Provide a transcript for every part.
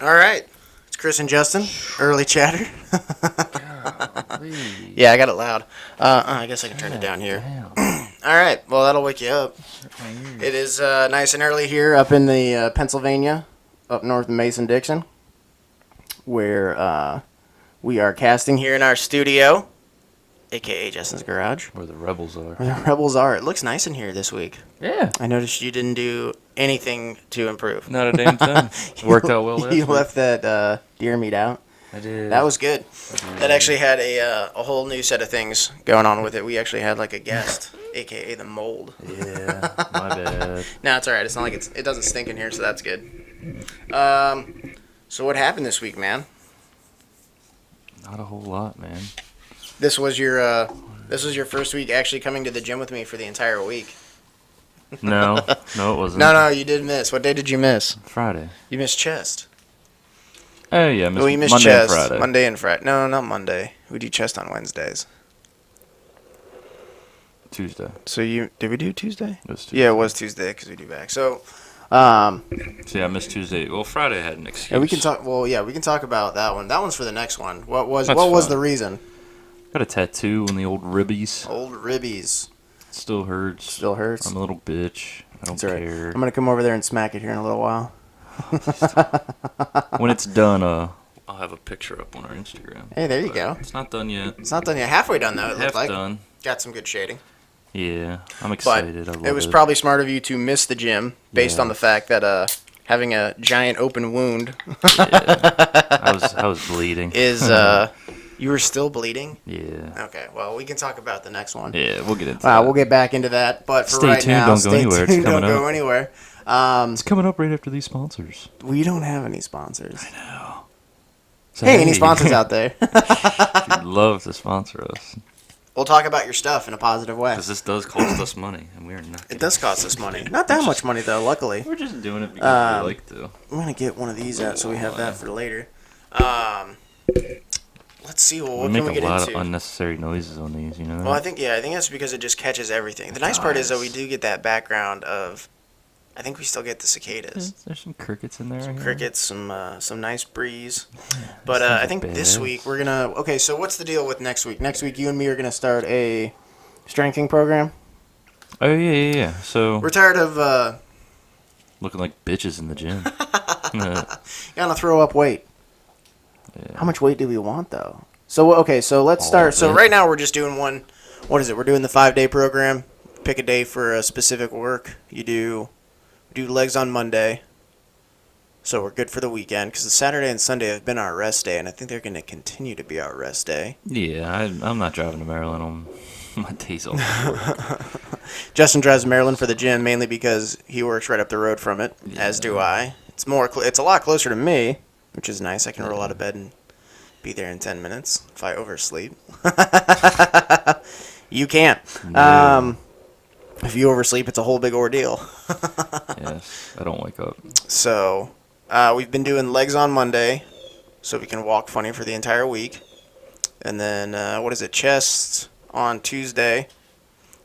All right. It's Chris and Justin. Early chatter. Golly. Yeah, I got it loud. I guess I can turn it down here. Damn. All right. Well, that'll wake you up. It is nice and early here up in the Pennsylvania, up north of Mason-Dixon, where we are casting here in our studio, a.k.a. Justin's garage. Where the rebels are. Where the rebels are. It looks nice in here this week. Yeah. I noticed you didn't do anything to improve. Not a damn thing. Worked out well last You week. left that deer meat out. I did. That was good. That actually had a whole new set of things going on with it. We actually had like a guest, a.k.a. the mold. Yeah, my bad. No, it's all right. It's not like it doesn't stink in here, so that's good. So what happened this week, man? Not a whole lot, man. This was your first week actually coming to the gym with me for the entire week. No, it wasn't. No, you did miss. What day did you miss? Friday. You missed chest. Oh, yeah, We missed Monday chest. and Friday. Monday and Friday. No, not Monday. We do chest on Wednesdays. Tuesday. So did we do Tuesday? It was Tuesday. Yeah, it was Tuesday because we do back. So, So, yeah, I missed Tuesday. Well, Friday I had an excuse. and we can talk. Well, yeah, we can talk about that one. That one's for the next one. What was That's was fine. the reason? Got a tattoo on the old ribbies. Old ribbies. Still hurts. Still hurts. I'm a little bitch. I don't It's all right. care. I'm gonna come over there and smack it here in a little while. When it's done, I'll have a picture up on our Instagram. Hey, there you But go. It's not done yet. It's not done yet. Halfway done though. It Half looked like. done. Got some good shading. Yeah, I'm But excited. I love it was probably smart of you to miss the gym based Yeah. on the fact that having a giant open wound Yeah. I was bleeding. is you were still bleeding. Yeah. Okay, well we can talk about the next one. Yeah, we'll get into that. We'll get back into that. But for Stay right tuned, now, don't go stay anywhere. It's tuned, don't coming go up. anywhere. It's coming up right after these sponsors. We don't have any sponsors. So, Hey, any sponsors out there? If you'd love to sponsor us. We'll talk about your stuff in a positive way. Because this does cost us money, and we're not. It does cost us money. Not that much money though, luckily. We're just doing it because we like to. I'm gonna get one of these out so we have that for later. Let's see. Well, We what make can we a get lot into? of unnecessary noises on these, you know? Well, I think that's because it just catches everything. The nice part is that we Nice. do get that background of. I think we still get the cicadas, There's some crickets in there. some I hear. crickets, some nice breeze. But This I thing's think bad. this week we're gonna. Okay, so what's the deal with next week? Next week, you and me are gonna start a strengthening program. Oh, yeah. So, We're tired of looking like bitches in the gym. gonna throw up weight. Yeah. How much weight do we want though? So okay, so let's All start. of So it. right now we're just doing one. What is it? We're doing the 5-day program. Pick a day for a specific work. You do legs on Monday. So we're good for the weekend because the Saturday and Sunday have been our rest day, and I think they're going to continue to be our rest day. Yeah, I'm not driving to Maryland on my days off. Justin drives to Maryland for the gym mainly because he works right up the road from it, as do I. It's it's a lot closer to me, which is nice. I can roll out of bed and be there in 10 minutes if I oversleep. You can't. No. If you oversleep, it's a whole big ordeal. Yes, I don't wake up. So we've been doing legs on Monday, so we can walk funny for the entire week. And then, chest on Tuesday.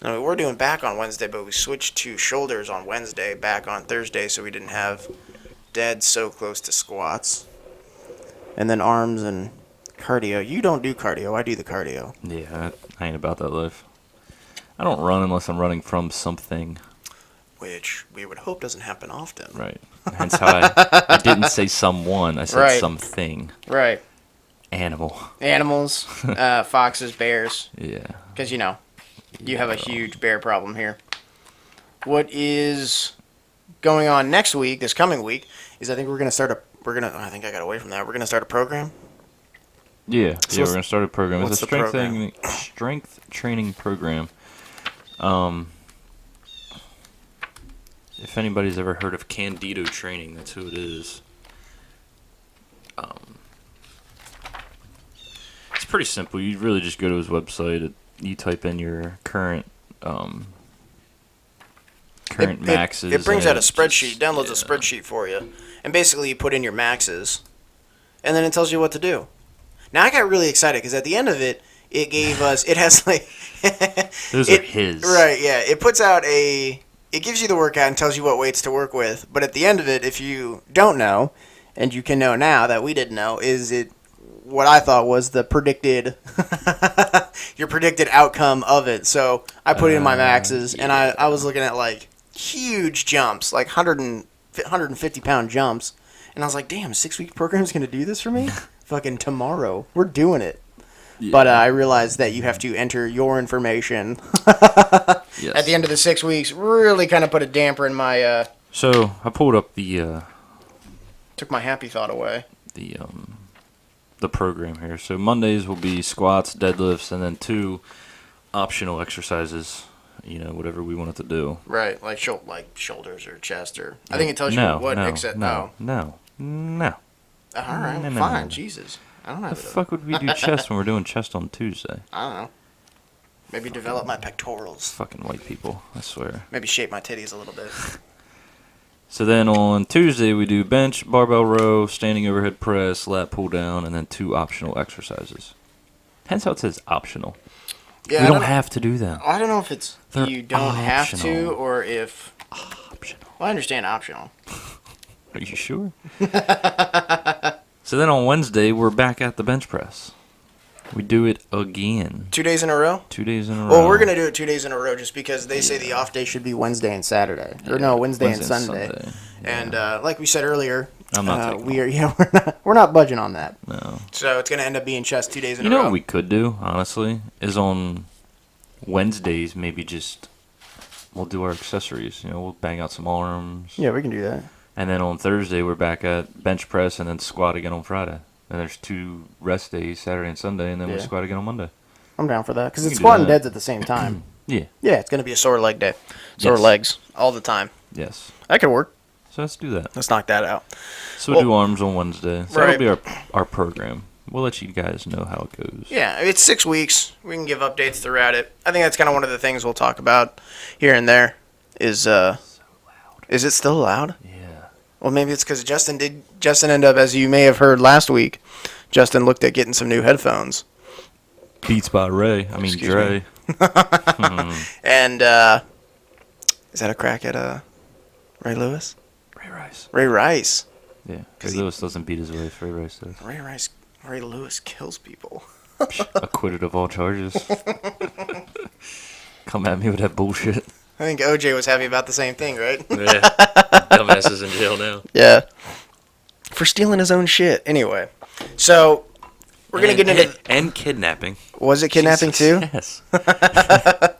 No, we were doing back on Wednesday, but we switched to shoulders on Wednesday, back on Thursday, so we didn't have dead so close to squats. And then arms and cardio. You don't do cardio. I do the cardio. Yeah, I ain't about that life. I don't run unless I'm running from something. Which we would hope doesn't happen often. Right. Hence how I didn't say someone. I said Right. something. Right. Animal. Animals, foxes, bears. Yeah. Because, you have a huge bear problem here. What is going on next week, this coming week, is I think we're going to start I think I got away from that. We're going to start a program. Yeah. So We're gonna start a program. It's what's a the program? strength training program. If anybody's ever heard of Candido training, that's who it is. It's pretty simple. You really just go to his website. You type in your current maxes. It brings and out a spreadsheet, downloads a yeah. spreadsheet for you. And basically you put in your maxes, and then it tells you what to do. Now I got really excited because at the end of it, it gave us, it has like... Those are his. Right, yeah. It puts out it gives you the workout and tells you what weights to work with. But at the end of it, if you don't know, and you can know now that we didn't know, is it what I thought was the predicted your predicted outcome of it. So I put in my maxes, and I was looking at like huge jumps, like 150 pound jumps, and I was like, damn, 6 week program's gonna do this for me? Fucking tomorrow, we're doing it. Yeah. But I realized that you have to enter your information Yes. at the end of the 6 weeks. Really kind of put a damper in my So I pulled up the took my happy thought away. the program here. So Mondays will be squats, deadlifts, and then 2 optional exercises. You know, whatever we want it to do. Right, like shoulders or chest or. I think it tells you No, what no, except no. All right, No, fine. no. Jesus, I don't The have it. fuck would we do chest when we're doing chest on Tuesday? I don't know. Maybe develop my pectorals. Fucking white people, I swear. Maybe shape my titties a little bit. So then on Tuesday we do bench, barbell row, standing overhead press, lat pull down, and then 2 optional exercises. Hence how it says optional. Yeah, We don't have to do them. I don't know if it's They're you don't have to optional. or if. Optional. Well, I understand optional. Are you sure? So then on Wednesday we're back at the bench press. We do it again. 2 days in a row. 2 days in a row. Well, we're gonna do it 2 days in a row just because they say the off day should be Wednesday and Saturday, or no, Wednesday and Sunday. And like we said earlier, I'm not taking we're not budging on that. No. So it's gonna end up being chest 2 days in You a know row. what we could do, honestly, is on Wednesdays maybe just we'll do our accessories. You know, we'll bang out some arms. Yeah, we can do that. And then on Thursday we're back at bench press and then squat again on Friday. And there's 2 rest days, Saturday and Sunday, and then we Yeah. squat again on Monday. I'm down for that because We it's can do squat and that. deads at the same time. Yeah. Yeah, it's gonna be a sore leg day, sore Yes. legs all the time. Yes. That could work. So let's do that. Let's knock that out. So we'll do arms on Wednesday. So Right. that'll be our program. We'll let you guys know how it goes. Yeah, it's 6 weeks. We can give updates throughout it. I think that's kind of one of the things we'll talk about here and there. Is it still loud? Yeah. Well, maybe it's because Justin ended up, as you may have heard last week, Justin looked at getting some new headphones. Beats by Ray. I mean, Excuse Dre. And is that a crack at Ray Lewis? Ray Rice. Ray Rice. Yeah. 'Cause Because Lewis doesn't beat his wife. Ray Rice does. Ray Lewis kills people. Acquitted of all charges. Come at me with that bullshit. I think OJ was happy about the same thing, right? Yeah. Dumbass is in jail now. Yeah. For stealing his own shit. Anyway, so we're gonna get into. And kidnapping. Was it kidnapping too? Yes. If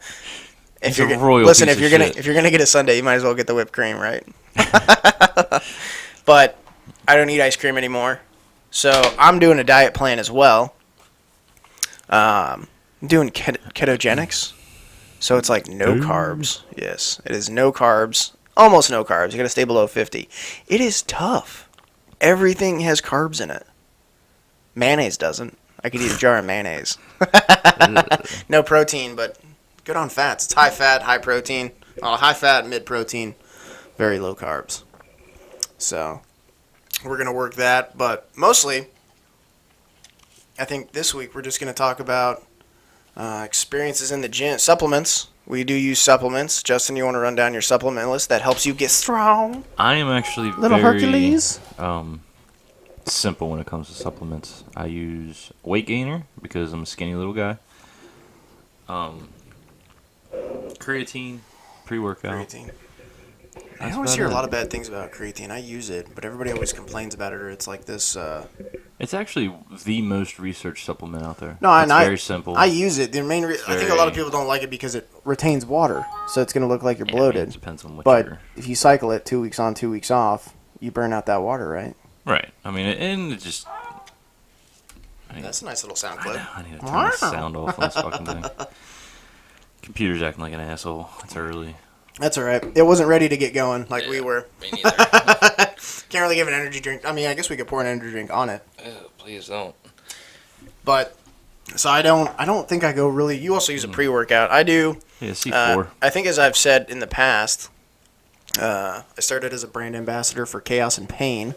He's you're a gonna, royal listen, piece if you're of gonna shit. if you're gonna get a sundae, you might as well get the whipped cream, right? But I don't eat ice cream anymore, so I'm doing a diet plan as well. I'm doing ketogenics, so it's like no carbs. Yes, it is no carbs, almost no carbs. You got to stay below 50. It is tough. Everything has carbs in it. Mayonnaise doesn't. I could eat a jar of mayonnaise. No protein, but good on fats. It's high fat, high protein. High fat, mid protein, very low carbs. So we're going to work that. But mostly, I think this week we're just going to talk about experiences in the gym. Supplements. We do use supplements. Justin, you want to run down your supplement list that helps you get strong? I am actually Little very Hercules? simple when it comes to supplements. I use weight gainer because I'm a skinny little guy. Creatine, pre-workout. Creatine. I That's always about hear a it. lot of bad things about creatine. I use it, but everybody always complains about it, or it's like this. It's actually the most researched supplement out there. No, it's and very simple. I use it. The main I think a lot of very- people don't like it because it retains water, so it's going to look like you're Yeah, I mean, bloated. it depends on what But you're... if you cycle it 2 weeks on, 2 weeks off, you burn out that water, right? Right. I mean, and it just... That's a nice little sound I clip. know, I need to turn the sound off on this fucking thing. Computer's acting like an asshole. It's early. That's all right. It wasn't ready to get going like we were. Me neither. Can't really give an energy drink. I mean, I guess we could pour an energy drink on it, Please don't. but so I don't think I go really. You also use a pre-workout. I do. Yeah, C4. I think, as I've said in the past, I started as a brand ambassador for Chaos and Pain.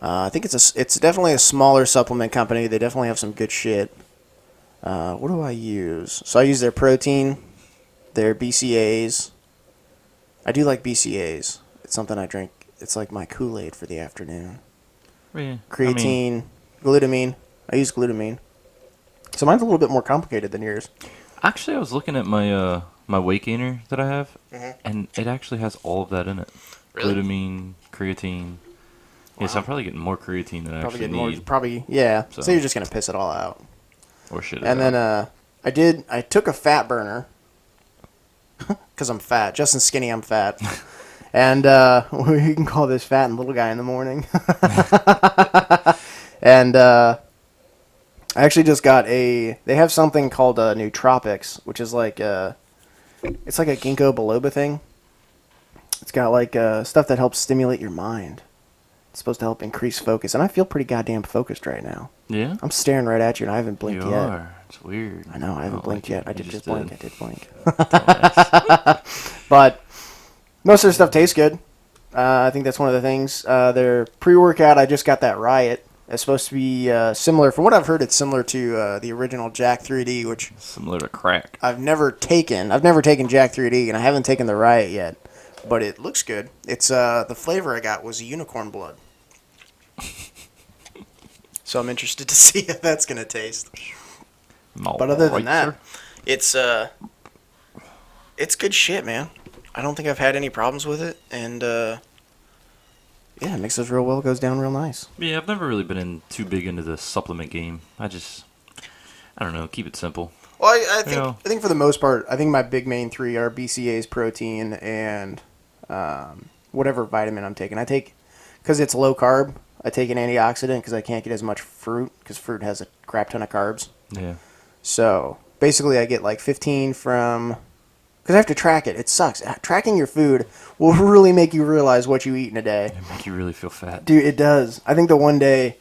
I think it's definitely a smaller supplement company. They definitely have some good shit. What do I use? So I use their protein, their BCAAs. I do like BCAAs. It's something I drink. It's like my Kool-Aid for the afternoon. Yeah. creatine, glutamine. I use glutamine. So mine's a little bit more complicated than yours. Actually, I was looking at my my weight gainer that I have, Mhm. and it actually has all of that in it. Really? Glutamine, creatine. Yeah, so Wow. I'm probably getting more creatine than I Probably actually getting more. need. Probably yeah. So So, you're just gonna piss it all out. or shit it And then out. I took a fat burner because I'm fat. Justin's skinny. I'm fat. And you can call this fat and little guy in the morning. And I actually just got a. They have something called nootropics, which is like it's like a ginkgo biloba thing. It's got like stuff that helps stimulate your mind. It's supposed to help increase focus, and I feel pretty goddamn focused right now. Yeah? I'm staring right at you, and I haven't blinked You yet. are. It's weird. I know I haven't don't blinked like yet. it. I You did just did. blink. I did blink. Dumbass. But most of their stuff tastes good. I think that's one of the things. Their pre-workout, I just got that Riot. It's supposed to be similar. From what I've heard, it's similar to the original Jack 3D, which Similar to crack. I've never taken. I've never taken Jack 3D, and I haven't taken the Riot yet. But it looks good. It's the flavor I got was unicorn blood. So I'm interested to see how that's gonna taste. But other than that, it's good shit, man. I don't think I've had any problems with it, and yeah, it mixes real well. Goes down real nice. Yeah, I've never really been too big into the supplement game. I don't know, keep it simple. Well, I know. think for the most part, I think my big main three are BCAAs, protein, and whatever vitamin I'm taking. I take because it's low carb. I take an antioxidant because I can't get as much fruit because fruit has a crap ton of carbs. Yeah. So basically, I get like 15 from because I have to track it. It sucks. Tracking your food will really make you realize what you eat in a day. It make you really feel fat. Dude, it does. I think the one day,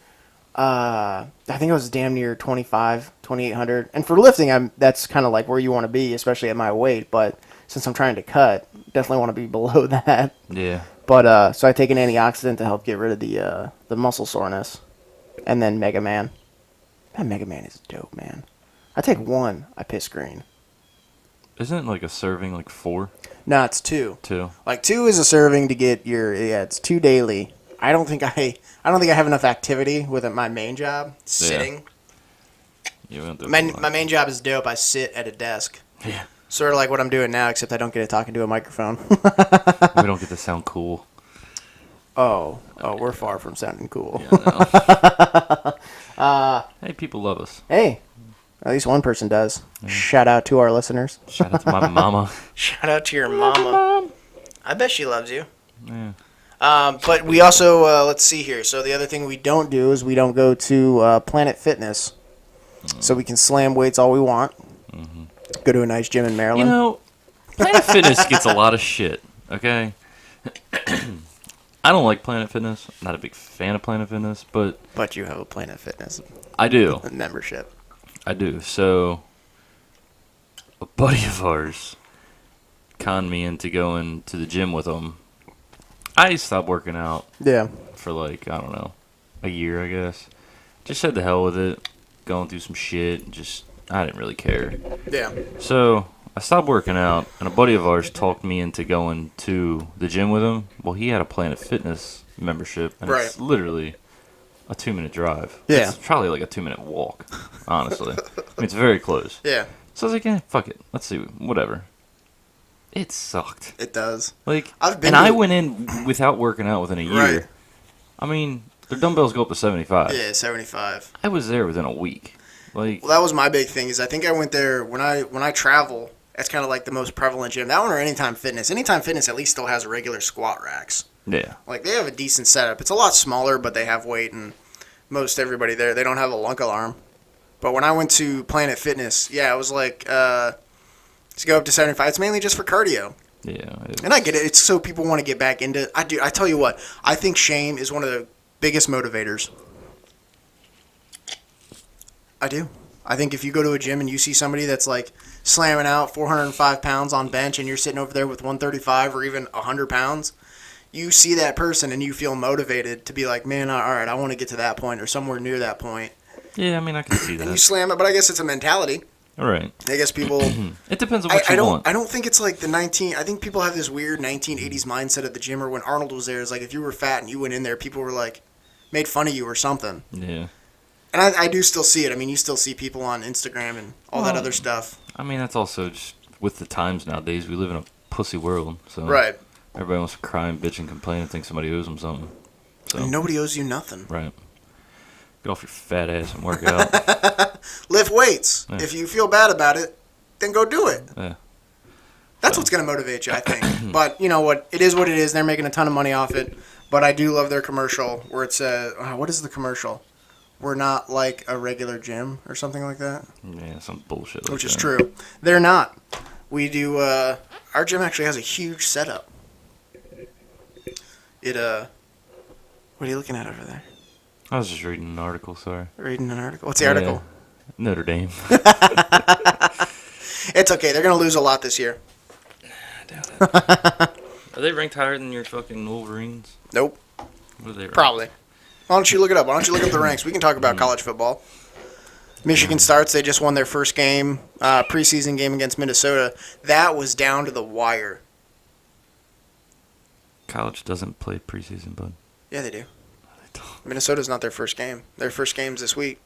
I think I was damn near 2,800. And for lifting, that's kind of like where you want to be, especially at my weight. But since I'm trying to cut, definitely want to be below that. Yeah. But so I take an antioxidant to help get rid of the muscle soreness, and then Mega Man. That Mega Man is dope, man. I take one, I piss green. Isn't it like a serving like 4? No, it's two. 2? Like 2 is a serving to get it's 2 daily. I don't think I have enough activity with my main job. Sitting. You went My main job is dope. I sit at a desk. Yeah. Sort of like what I'm doing now, except I don't get to talk into a microphone. We don't get to sound cool. Oh, we're far from sounding cool. Yeah, I know. Hey, people love us. Hey, at least one person does. Shout out to our listeners. Shout out to my mama. Shout out to your mama. I bet she loves you. Yeah. But we also, let's see here. So the other thing we don't do is we don't go to Planet Fitness. So we can slam weights all we want. Mm-hmm. Go to a nice gym in Maryland. You know, Planet Fitness gets a lot of shit, okay? I don't like Planet Fitness. I'm not a big fan of Planet Fitness, but you have a Planet Fitness I do. membership. I do. So, a buddy of ours conned me into going to the gym with him. I stopped working out Yeah. for like, I don't know, a year, I guess. Just said the hell with it. Going through some shit. I didn't really care. Yeah. So, I stopped working out, and a buddy of ours talked me into going to the gym with him. Well, he had a Planet Fitness membership, and it's literally a 2-minute drive. Yeah. It's probably like a 2-minute walk, honestly. I mean, it's very close. Yeah. So I was like, fuck it. Let's see. Whatever. It sucked. It does. Like, I've been I went in without working out within a year. Right. I mean, their dumbbells go up to 75. Yeah, 75. I was there within a week. Like, Well, that was my big thing. Is I think I went there when I travel. That's kind of like the most prevalent gym. That one or Anytime Fitness. Anytime Fitness at least still has regular squat racks. yeah. Like they have a decent setup. It's a lot smaller, but they have weight, and most everybody there they don't have a lunk alarm. But when I went to Planet Fitness, yeah, it was like to go up to 75. It's mainly just for cardio. Yeah. And I get it. It's so people want to get back into. I tell you what. I think shame is one of the biggest motivators. I do. I think if you go to a gym and you see somebody that's like slamming out 405 pounds on bench and you're sitting over there with 135 or even 100 pounds, you see that person and you feel motivated to be like, man, all right, I want to get to that point or somewhere near that point. Yeah, I mean, I can see And you that. slam it, but I guess it's a mentality. All right. I guess people. It depends on what you want. I don't think it's like I think people have this weird 1980s mindset at the gym or when Arnold was there. It's like if you were fat and you went in there, people were like, made fun of you or something. Yeah. And I do still see it. I mean, you still see people on Instagram and all that other stuff. I mean, that's also just with the times nowadays. We live in a pussy world, so Right. everybody wants to cry and bitch and complain and think somebody owes them something. So And nobody owes you nothing. right. Get off your fat ass and work out. Lift weights. Yeah. If you feel bad about it, then go do it. Yeah. That's what's going to motivate you, I think. But you know what? It is what it is. They're making a ton of money off it. But I do love their commercial where it says, what is the commercial? We're not like a regular gym or something like that. Yeah, some bullshit. Like Which is that. true. They're not. We do. Our gym actually has a huge setup. It. What are you looking at over there? I was just reading an article. Sorry. Reading an article. What's the article? Notre Dame. It's okay. They're gonna lose a lot this year. I doubt it. Are they ranked higher than your fucking Wolverines? Nope. What are they ranked? Probably. Why don't you look it up? Why don't you look up the ranks? We can talk about college football. Michigan starts. They just won their first game, preseason game against Minnesota. That was down to the wire. College doesn't play preseason, bud. Yeah, they do. They don't. Minnesota's not their first game. Their first game's this week.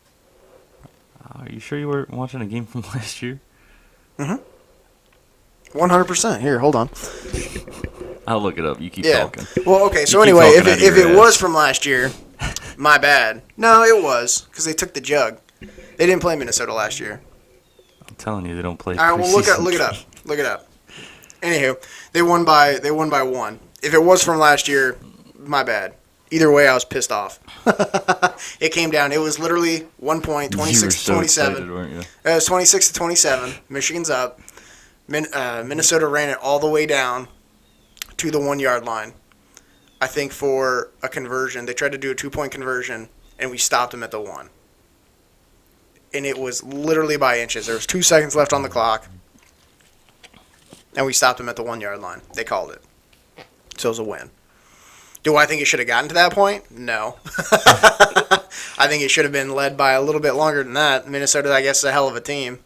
Are you sure you were watching a game from last year? 100%. Here, hold on. I'll look it up. You keep Yeah. talking. Well, okay. So keep anyway, talking out of if your it ass. was from last year, my bad. No, it was because they took the jug. They didn't play Minnesota last year. I'm telling you, they don't play. All right. Well, look it up. Look it up. Anywho, they won by one. If it was from last year, my bad. Either way, I was pissed off. It came down. It was literally 1 point, 26 to 27. Excited, weren't you? It was 26 to 27. Michigan's up. Minnesota ran it all the way down to the 1 yard line. I think for a conversion, they tried to do a 2-point conversion, and we stopped them at the 1. And it was literally by inches. There was 2 seconds left on the clock, and we stopped them at the 1 yard line. They called it. So it was a win. Do I think it should have gotten to that point? No. I think it should have been led by a little bit longer than that. Minnesota, I guess, is a hell of a team.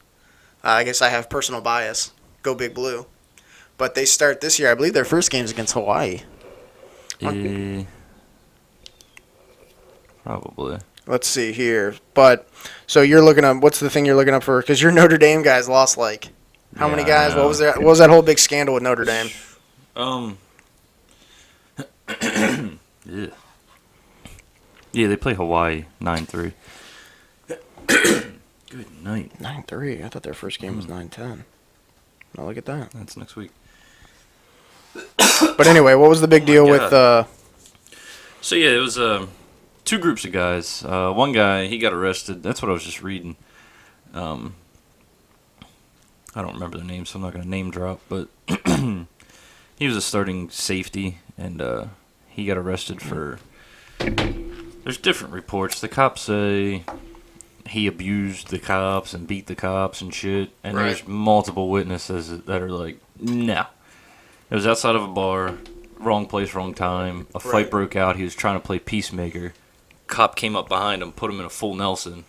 I guess I have personal bias. Go Big Blue. But they start this year. I believe their first game is against Hawaii. Probably. Let's see here. But, so you're looking up, what's the thing you're looking up for? Because your Notre Dame guys lost like, how many guys? What was that whole big scandal with Notre Dame? Yeah. Yeah, they play Hawaii 9-3. Good night. 9-3. I thought their first game was 9-10. Now look at that. That's next week. But anyway, what was the big deal with... So yeah, it was two groups of guys. One guy, he got arrested. That's what I was just reading. I don't remember the name, so I'm not going to name drop. But he was a starting safety, and he got arrested for... There's different reports. The cops say he abused the cops and beat the cops and shit. And Right. there's multiple witnesses that are like, no. It was outside of a bar, wrong place, wrong time. A fight Right. broke out. He was trying to play peacemaker. Cop came up behind him, put him in a full Nelson.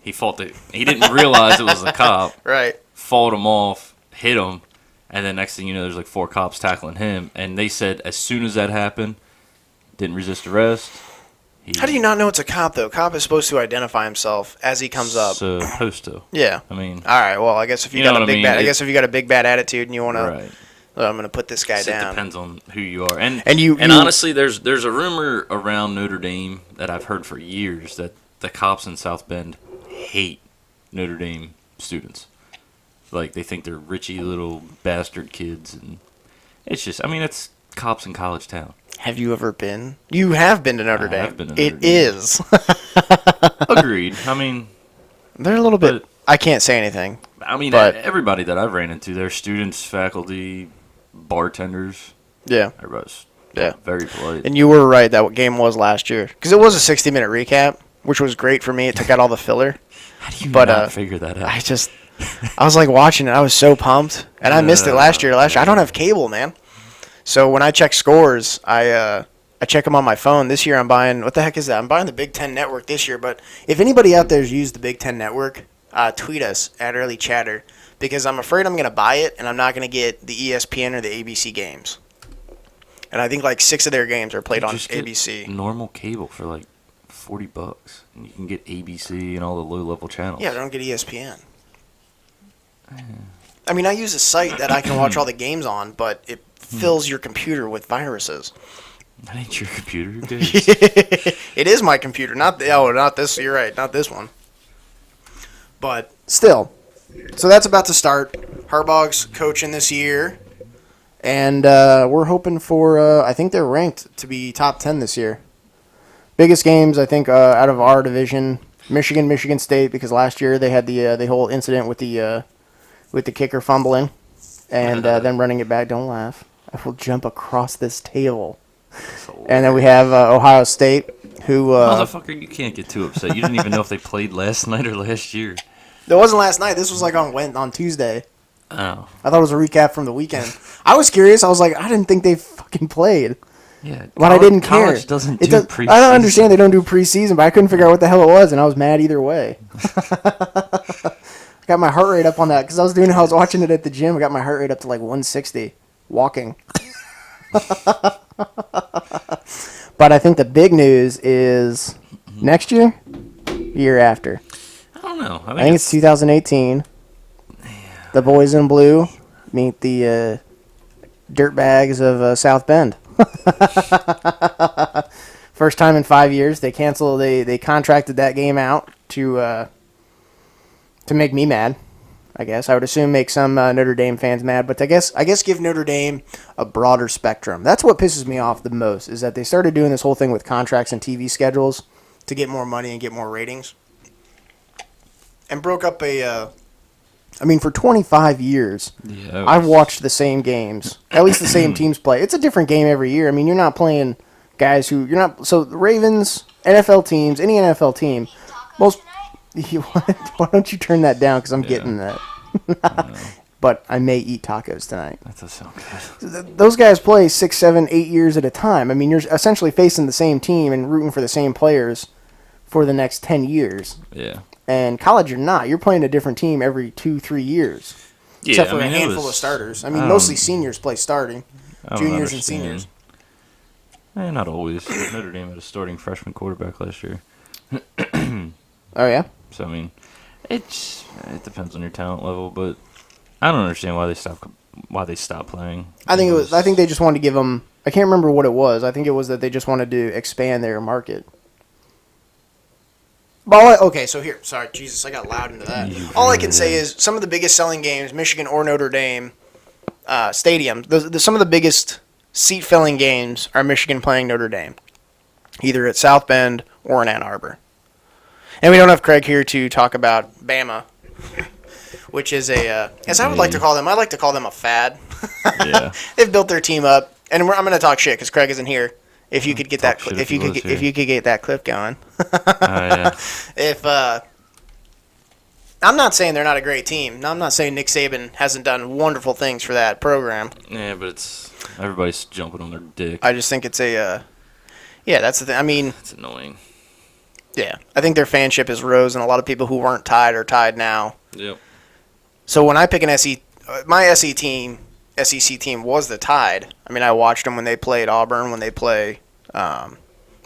He didn't realize it was the cop. Right. Fought him off, hit him, and then next thing you know, there's like 4 cops tackling him. And they said as soon as that happened, didn't resist arrest. How do you not know it's a cop, though? Cop is supposed to identify himself as he comes up. Supposed to. Yeah. I mean, All right. Well, I guess if you got a big bad, I guess if you got a big bad attitude and you want to, right. I'm going to put this guy It down. depends on who you are. And you honestly, there's a rumor around Notre Dame that I've heard for years that the cops in South Bend hate Notre Dame students. Like, they think they're richy little bastard kids. And it's just, I mean, it's cops in college town. Have you ever been? You have been to Notre Dame. have been to Notre It Dame. is. Agreed. I mean, They're a little bit. But- I can't say anything. But everybody that I've ran into, they're students, faculty, bartenders. Yeah. Everybody's Yeah. very polite. And you were right. That game was last year because it was a 60-minute recap, which was great for me. It took out all the filler. How do you But, not figure that out? I was like watching it. I was so pumped, and I missed it last year. I don't have cable, man. So when I check scores, I check them on my phone. This year I'm buying, what the heck is that? I'm buying the Big Ten Network this year. But if anybody out there's used the Big Ten Network, tweet us at Early Chatter because I'm afraid I'm going to buy it and I'm not going to get the ESPN or the ABC games. And I think like 6 of their games are played on Just get ABC. normal cable for like $40, and you can get ABC and all the low-level channels. Yeah, they don't get ESPN. I mean, I use a site that I can watch all the games on, but it fills your computer with viruses. That ain't your computer, dude. It is my computer, not this. You're right, not this one. But still, so that's about to start. Harbaugh's coaching this year, and we're hoping for. I think they're ranked to be top 10 this year. Biggest games, I think, out of our division: Michigan State, because last year they had the whole incident with the kicker fumbling, and then running it back. Don't laugh. I will jump across this table. And then we have Ohio State, who... Motherfucker, you can't get too upset. You didn't even know if they played last night or last year. It wasn't last night. This was like on Tuesday. Oh. I thought it was a recap from the weekend. I was curious. I was like, I didn't think they fucking played. Yeah. But I didn't care. College doesn't do preseason. I don't understand they don't do preseason, but I couldn't figure out what the hell it was, and I was mad either way. Got my heart rate up on that, because I was watching it at the gym. I got my heart rate up to like 160, walking. But I think the big news is next year, year after. I don't know. I think it's 2018. Yeah. The boys in blue meet the dirtbags of South Bend. First time in 5 years. They canceled. They contracted that game out to make me mad. I guess I would assume make some Notre Dame fans mad, but I guess give Notre Dame a broader spectrum. That's what pisses me off the most, is that they started doing this whole thing with contracts and TV schedules to get more money and get more ratings, and broke up for 25 years, I've watched the same games, at least the same teams play. It's a different game every year. I mean, you're not playing guys who you're not. So the Ravens, NFL teams, any NFL team, most. Why don't you turn that down? Because I'm getting that. But I may eat tacos tonight. That does sound good. Those guys play 6, 7, 8 years at a time. I mean, you're essentially facing the same team and rooting for the same players for the next 10 years. Yeah. And college, you're not. You're playing a different team every 2-3 years. Yeah, except for a handful of starters. I mean, mostly seniors play starting. Juniors and seniors. Not always. Notre Dame had a starting freshman quarterback last year. Oh, yeah? So, I mean, it depends on your talent level, but I don't understand why they stopped playing. I think they just wanted to give them. I can't remember what it was. I think it was that they just wanted to expand their market. Okay, so here. Sorry, Jesus, I got loud into that. All I can say is some of the biggest selling games, Michigan or Notre Dame stadiums, some of the biggest seat-filling games are Michigan playing Notre Dame, either at South Bend or in Ann Arbor. And we don't have Craig here to talk about Bama, which is as I would like to call them, I like to call them a fad. Yeah. They've built their team up, and I'm going to talk shit because Craig isn't here. If you could get that, if you could get that clip going. Yeah. I'm not saying they're not a great team. No, I'm not saying Nick Saban hasn't done wonderful things for that program. Yeah, but everybody's jumping on their dick. I just think it's that's the thing. I mean, it's annoying. Yeah, I think their fanship has rose, and a lot of people who weren't tied are tied now. Yep. So when I pick an my SEC team was the Tide. I mean, I watched them when they played Auburn, when they play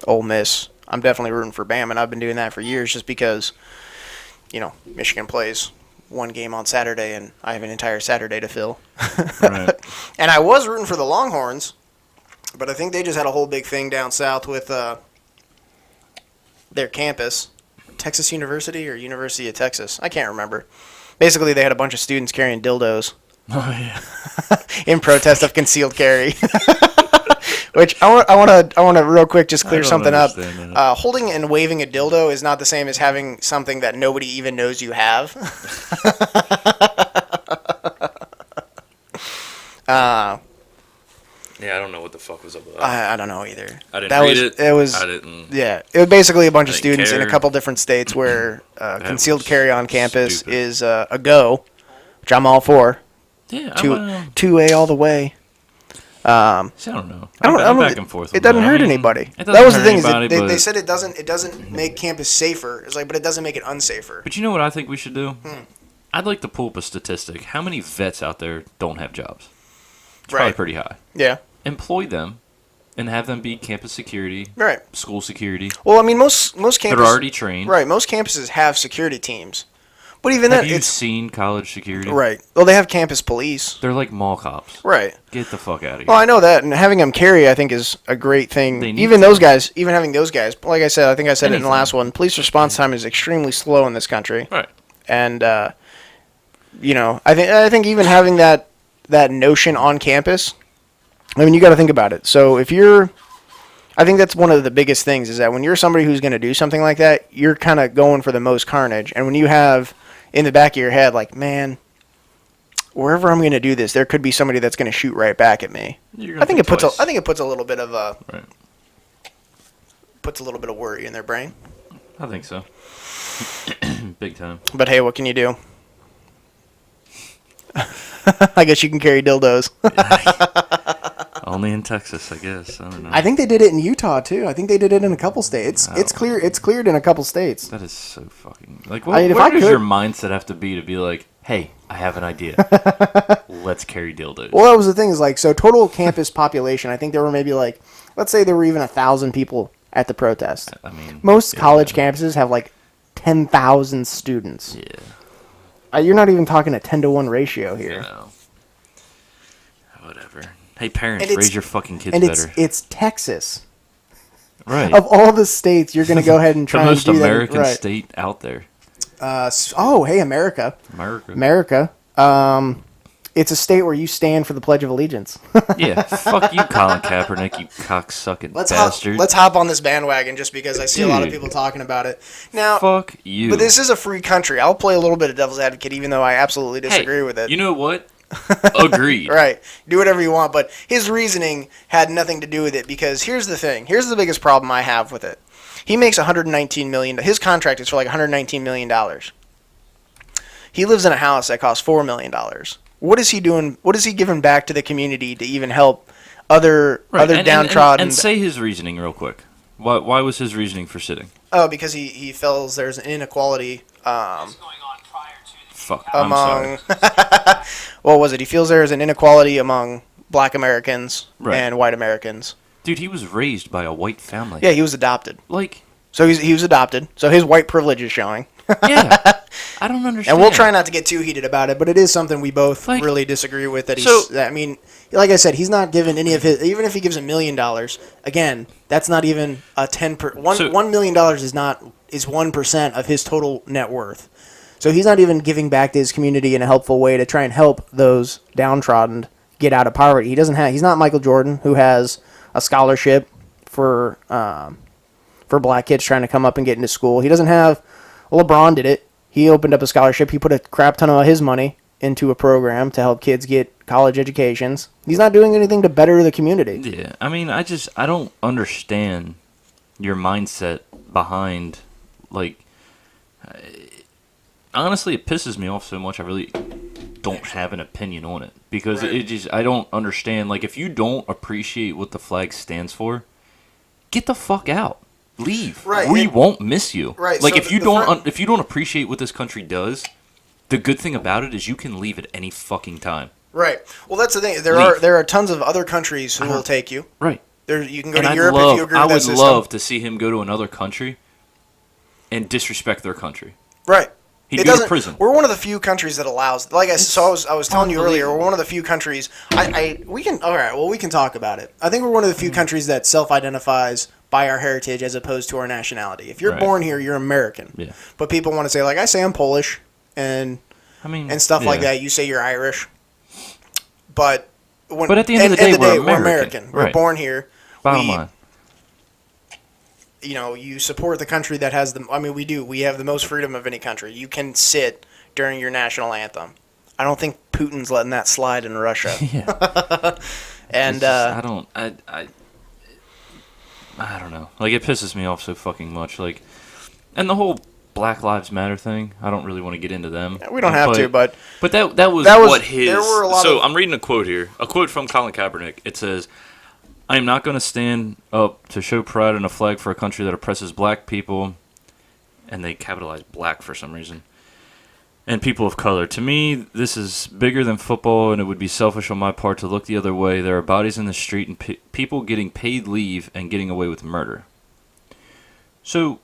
Ole Miss. I'm definitely rooting for Bama, and I've been doing that for years just because, Michigan plays one game on Saturday, and I have an entire Saturday to fill. Right. And I was rooting for the Longhorns, but I think they just had a whole big thing down south with their campus, Texas University or University of Texas. I can't remember. Basically, they had a bunch of students carrying dildos. Oh, yeah. In protest of concealed carry. Which I want to real quick just clear something up. Holding and waving a dildo is not the same as having something that nobody even knows you have. Yeah, I don't know what the fuck was up with that. I don't know either. I didn't read it. I didn't. Yeah, it was basically a bunch of students in a couple different states where concealed carry on campus is a go, which I'm all for. Yeah, 2A all the way. See, I don't know. I'm back and forth. It doesn't hurt anybody. That was the thing. They said it doesn't make campus safer. It's like, but it doesn't make it unsafer. But you know what I think we should do? I'd like to pull up a statistic. How many vets out there don't have jobs? It's probably pretty high. Yeah. Employ them, and have them be campus security, Right. school security. Well, I mean, most campuses They're already trained. Right. Most campuses have security teams, but even Have then, you it's seen college security? right. Well, they have campus police. They're like mall cops. Right. Get the fuck out of here. Well, I know that, and having them carry, I think, is a great thing. They need Even to. those guys, even having those guys, like I said, I think I said it in the Anything. last one. Police response time is extremely slow in this country, Right. and I think even having that notion on campus, I mean, you got to think about it. So if you're, I think that's one of the biggest things is that when you're somebody who's going to do something like that, you're kind of going for the most carnage, and when you have in the back of your head, like, man, wherever I'm going to do this, there could be somebody that's going to shoot right back at me. I think it puts a little bit of Right. puts a little bit of worry in their brain. I think so. Big time. But hey, what can you do? I guess you can carry dildos. Only in Texas, I guess. I don't know. I think they did it in Utah too. I think they did it in a couple states. Oh. It's clear. It's cleared in a couple states. That is so fucking... Like, I mean, if what I does could- your mindset have to be like, hey, I have an idea. Let's carry dildos. Well, that was the thing. Is like, so total campus population. I think there were maybe like, let's say there were even 1,000 people at the protest. I mean... Most yeah. college campuses have like 10,000 students. Yeah. You're not even talking a 10-to-1 ratio here. No. Whatever. Hey, parents, And it's- raise your fucking kids And better. it's Texas. Right. Of all the states, you're going to go ahead and The try most and do American that. Right. state out there. Hey, America. America. It's a state where you stand for the Pledge of Allegiance. Yeah, fuck you, Colin Kaepernick, you cocksucking bastard. Let's hop on this bandwagon just because I see a lot of Dude. people talking about it. Now, Fuck you. but this is a free country. I'll play a little bit of devil's advocate, even though I absolutely disagree with it. You know what? Agreed. Right. Do whatever you want, but his reasoning had nothing to do with it because here's the thing. Here's the biggest problem I have with it. He makes $119 million. His contract is for like $119 million. He lives in a house that costs $4 million. What is he doing? What is he giving back to the community to even help other downtrodden? And say his reasoning real quick. Why was his reasoning for sitting? Oh, because he feels there's an inequality Fuck, I'm among. sorry. What was it? He feels there is an inequality among Black Americans Right. and white Americans. Dude, he was raised by a white family. Yeah, he was adopted. Like, So he was adopted. So his white privilege is showing. yeah. I don't understand. And we'll try not to get too heated about it, but it is something we both Like- really disagree with. So- I mean, like I said, he's not giving any of his. Even if he gives $1 million, again, that's not even a 10 per. $1 million is 1% of his total net worth. So he's not even giving back to his community in a helpful way to try and help those downtrodden get out of poverty. He doesn't have. He's not Michael Jordan, who has a scholarship for black kids trying to come up and get into school. He doesn't have. LeBron did it. He opened up a scholarship. He put a crap ton of his money into a program to help kids get college educations. He's not doing anything to better the community. Yeah, I mean, I don't understand your mindset behind, like, honestly, it pisses me off so much. I really don't have an opinion on it because Right. I don't understand. Like, if you don't appreciate what the flag stands for, get the fuck out. Leave. Right, We and- won't miss you. Right, Like, so if you the don't if you don't appreciate what this country does, the good thing about it is you can leave at any fucking time. Right. Well, that's the thing. Leave. There are tons of other countries who will take you. Right. You can go And to Europe if you agree I with that would system. love to see him go to another country and disrespect their country. Right. He'd It go to doesn't. prison. We're one of the few countries that allows. Like I was telling you earlier, we're one of the few countries. We can. All right. Well, we can talk about it. I think we're one of the few countries that self-identifies by our heritage as opposed to our nationality. If you're Right. born here, you're American. Yeah. But people want to say, like I say, I'm Polish, and stuff like yeah. that. You say you're Irish. But But at the end of the day, we're American. We're Right. born here. Bottom line. You support the country that has the. I mean, we do. We have the most freedom of any country. You can sit during your national anthem. I don't think Putin's letting that slide in Russia. Yeah. And It's just, I don't know. Like, it pisses me off so fucking much. Like, and the whole Black Lives Matter thing. I don't really want to get into them. we don't have to, but that was that was- what his. there were a lot so of- I'm reading a quote here. A quote from Colin Kaepernick. It says, "I am not going to stand up to show pride in a flag for a country that oppresses black people," and they capitalize black for some reason. and people of color. To me, this is bigger than football, and it would be selfish on my part to look the other way. There are bodies in the street and people getting paid leave and getting away with murder. So,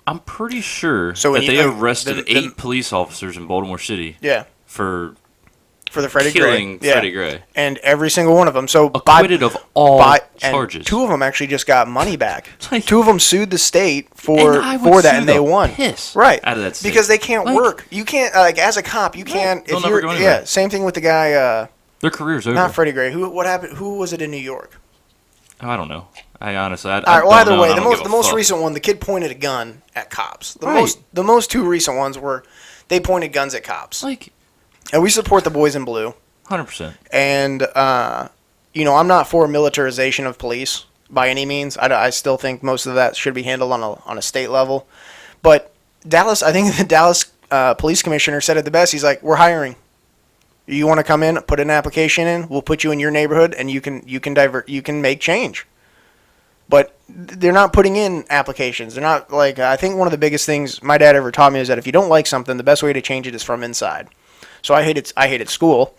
I'm pretty sure that they arrested 8 police officers in Baltimore City Yeah. for the Freddie killing Gray. Freddie Gray. And every single one of them. So Acquitted of all charges. And 2 of them actually just got money back. Like, 2 of them sued the state for that, and they won. Right. Out of that state. Because they can't work. You can't, as a cop, you can't. They'll if never you're, go anywhere. Yeah. Same thing with the guy. Their career's over. Not Freddie Gray. What happened? Who was it in New York? Oh, I don't know. I honestly, I All right. Well, don't either know, way, and I don't give the a most fuck. recent one, the kid pointed a gun at cops. Right. The most 2 recent ones were they pointed guns at cops. Like, And we support the boys in blue. 100%. And I'm not for militarization of police by any means. I still think most of that should be handled on a state level. But I think the Dallas police commissioner said it the best. He's like, we're hiring. You want to come in, put an application in, we'll put you in your neighborhood, and you can make change. But they're not putting in applications. They're not like, I think one of the biggest things my dad ever taught me is that if you don't like something, the best way to change it is from inside. So I hated school.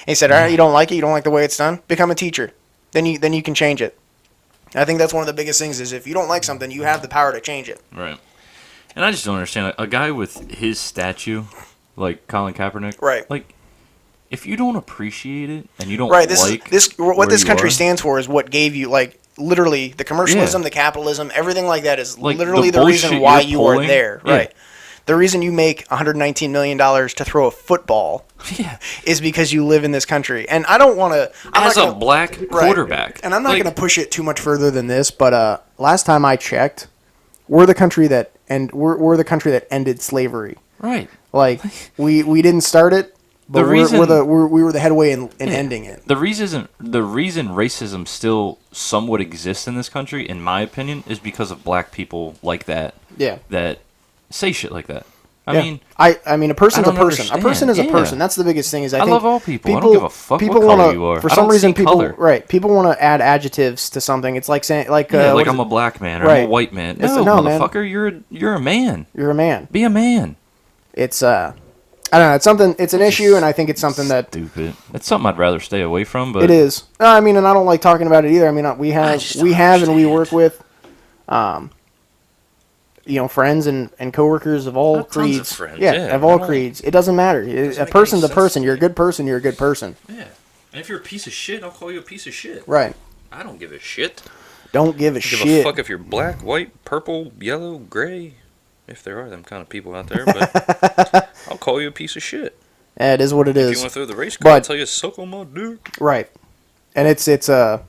He said, all right, you don't like it, you don't like the way it's done, become a teacher. Then you can change it. I think that's one of the biggest things is if you don't like something, you have the power to change it. Right. And I just don't understand. A guy with his statue, like Colin Kaepernick, Right. like, if you don't appreciate it and you don't Right. what This country stands for is what gave you, like, literally the commercialism, Yeah. the capitalism, everything like that is Like, literally the the reason bullshit why you're you are pulling, there. yeah. Right. The reason you make $119 million to throw a football Yeah. is because you live in this country. And I don't want to... As a black quarterback. And I'm not Like, going to push it too much further than this, but last time I checked, we're the country that ended slavery. Right. Like we didn't start it, but we were the headway in Yeah. ending it. The reason racism still somewhat exists in this country, in my opinion, is because of black people like that. Yeah. That say shit like that. I Yeah. mean, I mean, a person's I a don't person. A person understand. is a Yeah. person. That's the biggest thing. I think love all people. I don't give a fuck what color wanna, you are. For I some don't reason, see people color. People want to add adjectives to something. It's like saying like I'm a black man or I'm a Right. white man. It's No, no, man. motherfucker, you're a man. You're a man. Be a man. It's I don't know. It's something. It's an issue, and I think it's something that Stupid. It's something I'd rather stay away from. But it is. No, I mean, and I don't like talking about it either. I mean, we have just don't and we understand. work with, friends and coworkers of all Tons of creeds. friends, Yeah, yeah. of all I don't- creeds. It doesn't matter. A make person's any a person. sense. You're a good person. You're a good person. Yeah. And if you're a piece of shit, I'll call you a piece of shit. Right. I don't give a shit. Don't give a Give shit. a fuck if you're black, white, purple, yellow, gray. If there are them kind of people out there, but I'll call you a piece of shit. Yeah, it is what it If is. you want to throw the race card, I'll But- tell you suck on my dick. Right. And it's yeah,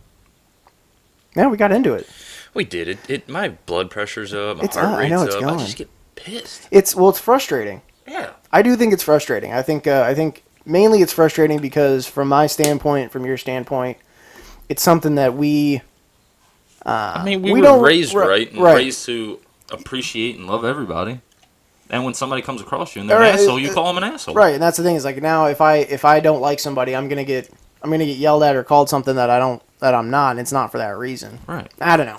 we got into it. We did it. My blood pressure's up. My It's heart up. I rate's know it's up. going. I just get pissed. It's frustrating. Yeah. I do think it's frustrating. I think mainly it's frustrating because from my standpoint, from your standpoint, it's something that we. I mean, we we were don't- raised right- right and right. raised to appreciate and love everybody. And when somebody comes across you and they're Right, an asshole, you call them an asshole. Right, and that's the thing is like now if I don't like somebody, I'm gonna get yelled at or called something that I'm not, and it's not for that reason. Right. I don't know.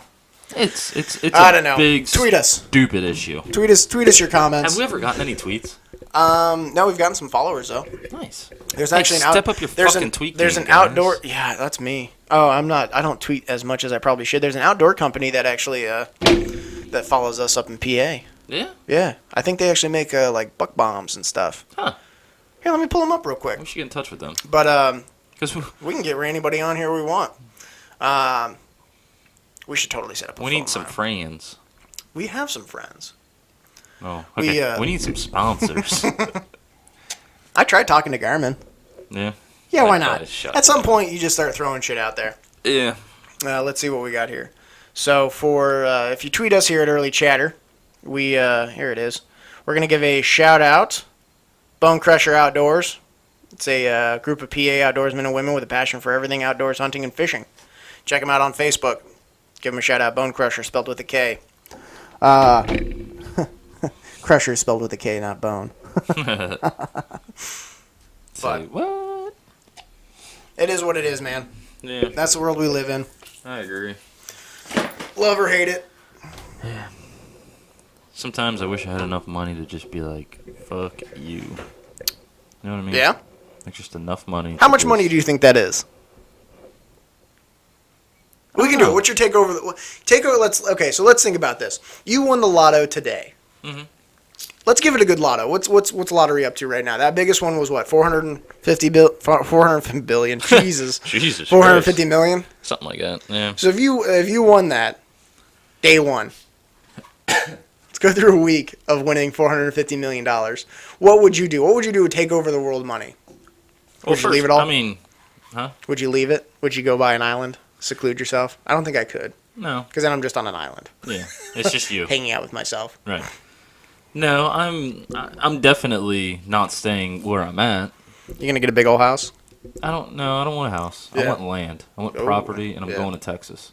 It's I a don't know. big Tweet us. stupid issue. Tweet us your comments. Have we ever gotten any tweets? No, we've gotten some followers though. Nice. There's Hey, actually step up your fucking tweet There's game, an guys. outdoor. Yeah, that's me. Oh, I'm not. I don't tweet as much as I probably should. There's an outdoor company that actually that follows us up in PA. Yeah? Yeah, I think they actually make like buck bombs and stuff. Huh. Here, let me pull them up real quick. We should get in touch with them. But Because we can get anybody on here we want. We should totally set up a we phone need some line. friends. We have some friends. Oh, okay. We need some sponsors. I tried talking to Garmin. Yeah. Yeah, why I'd not? probably shut At some up. point, you just start throwing shit out there. Yeah. Let's see what we got here. So for if you tweet us here at Early Chatter, we here it is. We're gonna give a shout out, Bone Crusher Outdoors. It's a group of PA outdoorsmen and women with a passion for everything outdoors, hunting and fishing. Check them out on Facebook. Give them a shout out. Bone Crusher, spelled with a K. Crusher spelled with a K, not bone. Say what? It is what it is, man. Yeah. That's the world we live in. I agree. Love or hate it. Sometimes I wish I had enough money to just be like, fuck you. You know what I mean? Yeah. Like just enough money. How much money do you think that is? We can do it. What's your takeover? Takeover. Let's think about this. You won the lotto today. Mm-hmm. Let's give it a good lotto. What's lottery up to right now? That biggest one was what? 450 billion. Jesus. Jesus. 450 million. Something like that. Yeah. So if you won that, day one. Let's go through a week of winning $450 million. What would you do? What would you do to take over the world money? Would you leave it all? I mean, huh? Would you leave it? Would you go buy an island? Seclude yourself? I don't think I could. No. Because then I'm just on an island. Yeah. It's just you. Hanging out with myself. Right. No, I'm definitely not staying where I'm at. You going to get a big old house? I don't want a house. Yeah. I want land. I want property, and I'm going to Texas.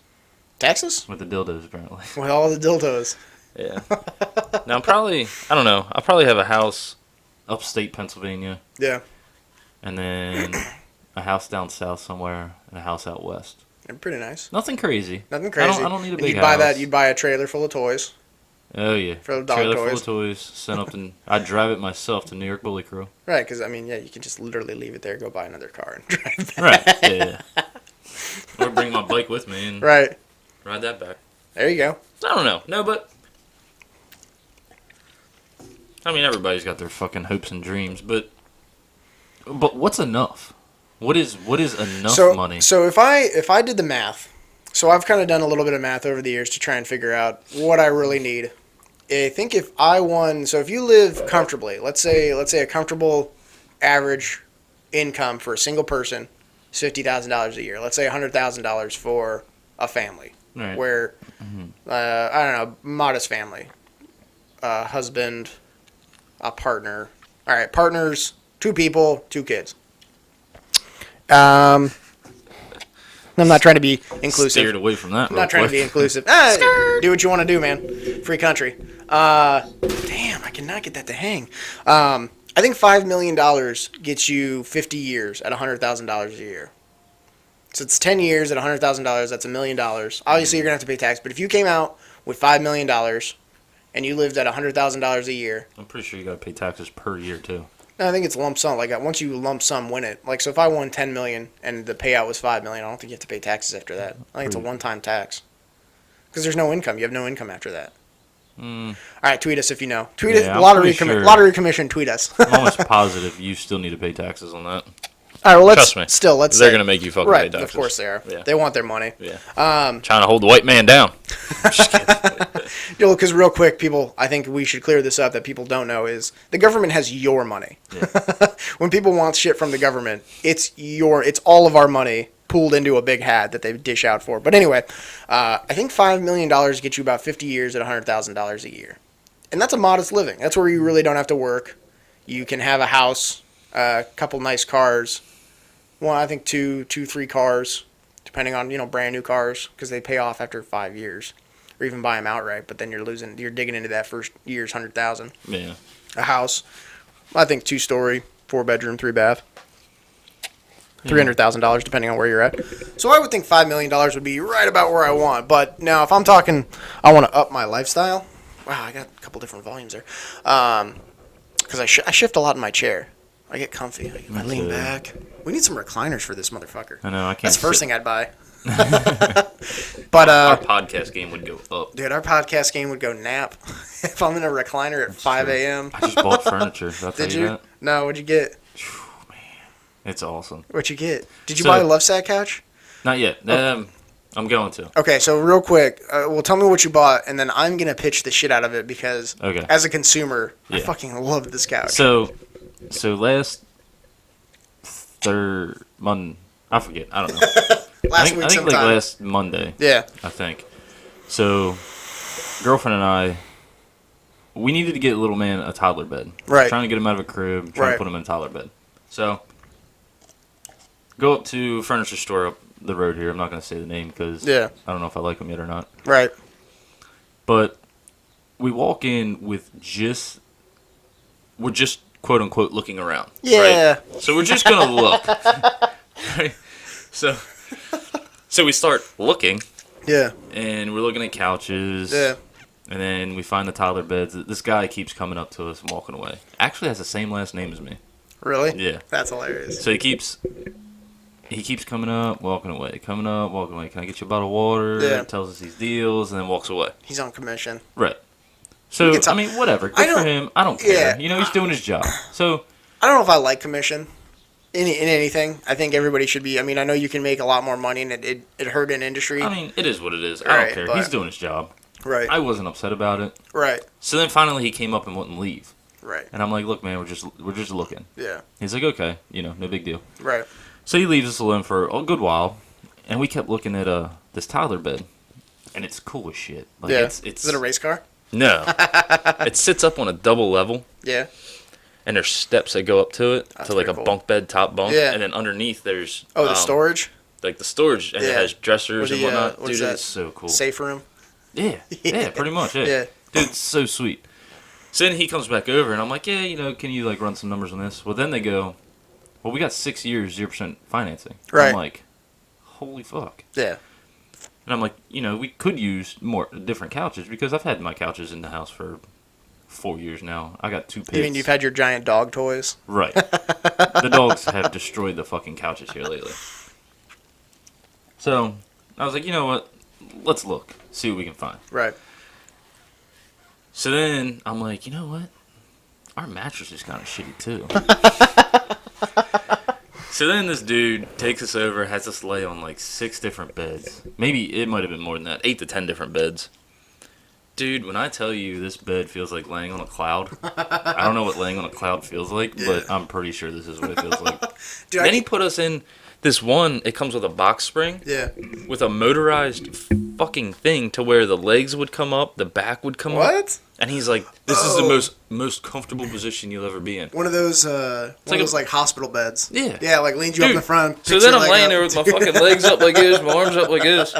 Texas? With the dildos, apparently. With all the dildos. Yeah. Now, I don't know. I'll probably have a house upstate Pennsylvania. Yeah. And then a house down south somewhere, and a house out west. They're pretty nice. Nothing crazy. Nothing crazy. I don't need a and big you'd buy house. you'd buy a trailer full of toys. Oh, yeah. For the dog trailer toys. full of toys. Sent up and I'd drive it myself to New York Bully Crew. Right, because, you can just literally leave it there, go buy another car, and drive back. Right. Yeah. Or bring my bike with me and Right. ride that back. There you go. I don't know. No, but I mean, everybody's got their fucking hopes and dreams, but what's enough? What is enough money? So if I did the math, so I've kind of done a little bit of math over the years to try and figure out what I really need. I think if I won, so if you live comfortably, let's say a comfortable average income for a single person is $50,000 a year. Let's say $100,000 for a family, Right. where I don't know, modest family, husband, a partner. All right, partners, 2 people, 2 kids. I'm not trying to be inclusive. Steered away from that. I'm not trying to be inclusive. Do what you want to do, man. Free country. Damn, I cannot get that to hang. I think $5 million gets you 50 years at $100,000 a year. So it's 10 years at $100,000. That's $1 million. Obviously, you're going to have to pay tax. But if you came out with $5 million and you lived at $100,000 a year. I'm pretty sure you got to pay taxes per year, too. No, I think it's lump sum. Like once you lump sum win it. Like so, if I won $10 million and the payout was $5 million, I don't think you have to pay taxes after that. I think it's a one-time tax. Because there's no income. You have no income after that. All right, tweet us if you know. Tweet us. Lottery Commission, tweet us. I'm almost positive you still need to pay taxes on that. All right, well, Trust me. let's They're going to make you fucking pay right, taxes. of course they are. Yeah. They want their money. Yeah. Trying to hold the white man down. Just kidding. Because real quick, people, I think we should clear this up that people don't know is the government has your money. Yeah. When people want shit from the government, it's all of our money pooled into a big hat that they dish out for. But anyway, I think $5 million gets you about 50 years at $100,000 a year. And that's a modest living. That's where you really don't have to work. You can have a house, a couple nice cars. Well, I think 3 cars, depending on, brand new cars, because they pay off after 5 years. Or even buy them outright, but then you're digging into that first year's $100,000. Yeah. A house, I think 2-story, 4-bedroom, 3-bath. $300,000 depending on where you're at. So I would think $5 million would be right about where I want. But now if I'm talking, I want to up my lifestyle. Wow, I got a couple different volumes there. Because I shift a lot in my chair. I get comfy. I lean back. We need some recliners for this motherfucker. I know. I can't. That's the first thing I'd buy. But our podcast game would go up. Dude, our podcast game would go nap if I'm in a recliner at 5 a.m. I just bought furniture. Did I tell Did you you? that? No, what'd you get? Man, it's awesome. What'd you get? Did you buy a love sack couch? Not yet. I'm going to. Okay, so real quick, well, tell me what you bought, and then I'm going to pitch the shit out of it because as a consumer, I fucking love this couch. So last Monday, I forget. I don't know. I think like last Monday. Yeah. I think. So, girlfriend and I, we needed to get little man a toddler bed. Right. Trying to get him out of a crib, trying to put him in a toddler bed. So, go up to a furniture store up the road here. I'm not going to say the name because I don't know if I like them yet or not. Right. But we walk in with we're just quote unquote looking around. Yeah. Right? So we're just going to look. Right? So we start looking. Yeah. And we're looking at couches. Yeah. And then we find the toddler beds. This guy keeps coming up to us and walking away. Actually has the same last name as me. Really? Yeah. That's hilarious. So he keeps coming up, walking away. Coming up, walking away. Can I get you a bottle of water? Yeah. Tells us these deals, and then walks away. He's on commission. Right. So, I mean, whatever. Good for him. I don't care. Yeah. He's doing his job. So, I don't know if I like commission in anything. I think everybody should be. I mean, I know you can make a lot more money, and it hurt an industry. I mean, it is what it is. I don't care. He's doing his job. Right. I wasn't upset about it. Right. So then finally he came up and wouldn't leave. Right. And I'm like, look, man, we're just looking. Yeah. He's like, okay, no big deal. Right. So he leaves us alone for a good while, and we kept looking at this toddler bed, and it's cool as shit. Like, yeah. It's Is it a race car? No. It sits up on a double level. Yeah. And there's steps that go up to it to like a cool. bunk bed, top bunk. Yeah. And then underneath there's the storage. Like the storage, and it has dressers and whatnot. Dude, it's so cool. Safe room. Yeah. Yeah, pretty much. Yeah. Yeah. Dude, it's so sweet. So then he comes back over, and I'm like, yeah, can you like run some numbers on this? Well, then they go, well, we got 6 years, 0% financing. Right. I'm like, holy fuck. Yeah. And I'm like, we could use more different couches because I've had my couches in the house for 4 years now. I got 2 pits. You mean you've had your giant dog toys? Right. The dogs have destroyed the fucking couches here lately. So I was like, you know what? Let's look, see what we can find. Right. So then I'm like, you know what? Our mattress is kind of shitty too. So then this dude takes us over, has us lay on like 6 different beds. Maybe it might have been more than that, 8 to 10 different beds. Dude, when I tell you this bed feels like laying on a cloud, I don't know what laying on a cloud feels like, but I'm pretty sure this is what it feels like. Dude, then he put us in this one, it comes with a box spring. Yeah. With a motorized fucking thing to where the legs would come up, the back would come up. What? And he's like, this is the most comfortable position you'll ever be in. One of those hospital beds. Yeah. Yeah, like leans you up in the front. So then I'm laying there with my fucking legs up like this, my arms up like this,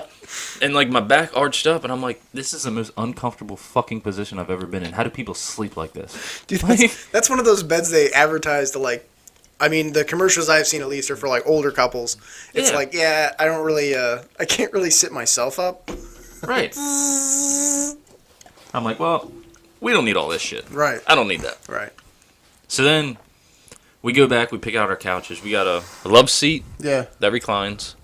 and like my back arched up, and I'm like, this is the most uncomfortable fucking position I've ever been in. How do people sleep like this? Dude, that's one of those beds they advertise to like. I mean, the commercials I've seen at least are for like older couples. It's like, I don't really, I can't really sit myself up. Right. I'm like, well, we don't need all this shit. Right. I don't need that. Right. So then we go back, we pick out our couches. We got a love seat that reclines,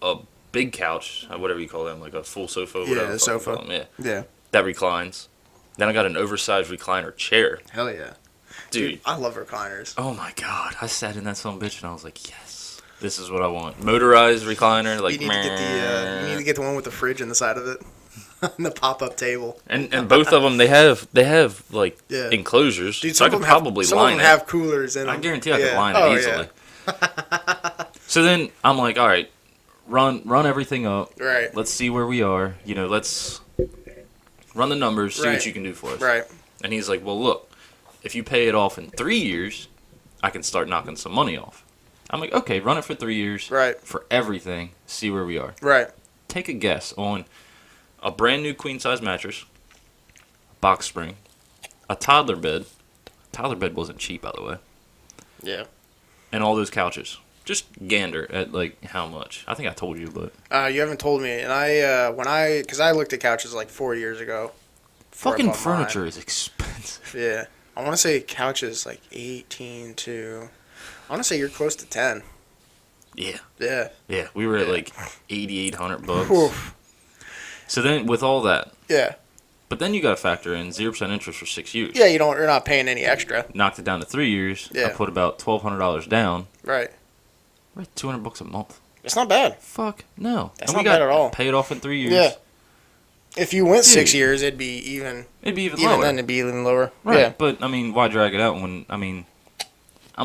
a big couch, whatever you call them, like a full sofa. Whatever a sofa. Yeah. That reclines. Then I got an oversized recliner chair. Hell yeah. Dude, I love recliners. Oh my god. I sat in that son of a bitch and I was like, yes, this is what I want. Motorized recliner, like, you need to get the one with the fridge in the side of it. And the pop-up table. And both of them, they have like enclosures. Dude, so I could probably some line of them have coolers in them. I guarantee I could line it easily. Yeah. So then I'm like, all right, run everything up. Right. Let's see where we are. Let's run the numbers, see what you can do for us. Right. And he's like, well, look, if you pay it off in 3 years, I can start knocking some money off. I'm like, okay, run it for 3 years. Right. For everything, see where we are. Right. Take a guess on a brand new queen size mattress, box spring, a toddler bed. Toddler bed wasn't cheap, by the way. Yeah. And all those couches. Just gander at like how much. I think I told you, but you haven't told me. And because I looked at couches like 4 years ago. Fucking furniture is expensive. Yeah. I want to say couches like 18 to. I want to say you're close to 10. Yeah. Yeah. Yeah. We were at like $8,800. Oof. So then, with all that. Yeah. But then you got to factor in 0% interest for 6 years. Yeah, you're not paying any extra. Knocked it down to 3 years. Yeah. I put about $1,200 down. Right. We're at $200 a month. It's not bad. Fuck no. That's not bad at all. Pay it off in 3 years. Yeah. If you went 6 years, it'd be even. It'd be even lower. Even then, it'd be even lower. Right. Yeah. But I mean, why drag it out when I'm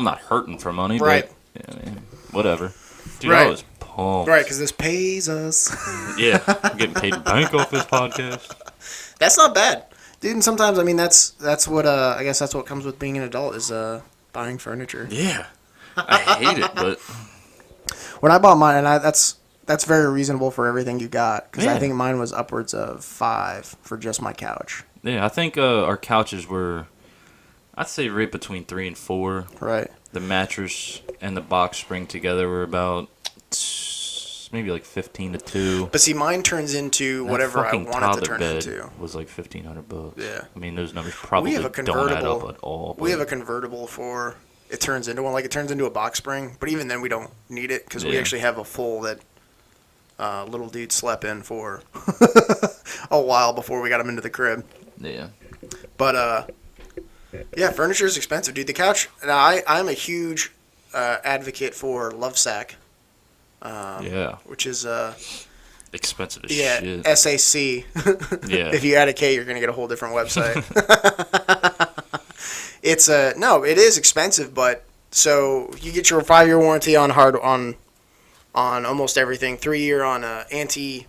not hurting for money. Right. But, yeah, man, whatever. Dude, right. I was pumped. Right, because this pays us. Yeah, I'm getting paid to bank off this podcast. That's not bad, dude. And sometimes, I mean, that's what I guess that's what comes with being an adult is buying furniture. Yeah, I hate it, but when I bought mine, and that's very reasonable for everything you got because Yeah. I think mine was upwards of $5 for just my couch. yeah, I think our couches were, I'd say, right between 3 and 4. Right. The mattress and the box spring together were about was maybe like 15 to 2. But see, mine turns into That whatever I fucking want it to toddler turn bed into. was like $1,500. Yeah. I mean, those numbers probably We have a don't add convertible. up at all. We have but- a convertible for it turns into one. Like it turns into a box spring, but even then we don't need it because we Yeah. actually have a full that little dude slept in for a while before we got him into the crib. Yeah. But yeah, furniture is expensive, dude. The couch. Now I'm a huge advocate for Lovesac. Yeah. Which is Expensive as yeah, shit. SAC. Yeah. If you add a K, you're gonna get a whole different website. It's no, it is expensive, but so you get your 5-year warranty on almost everything, 3-year on anti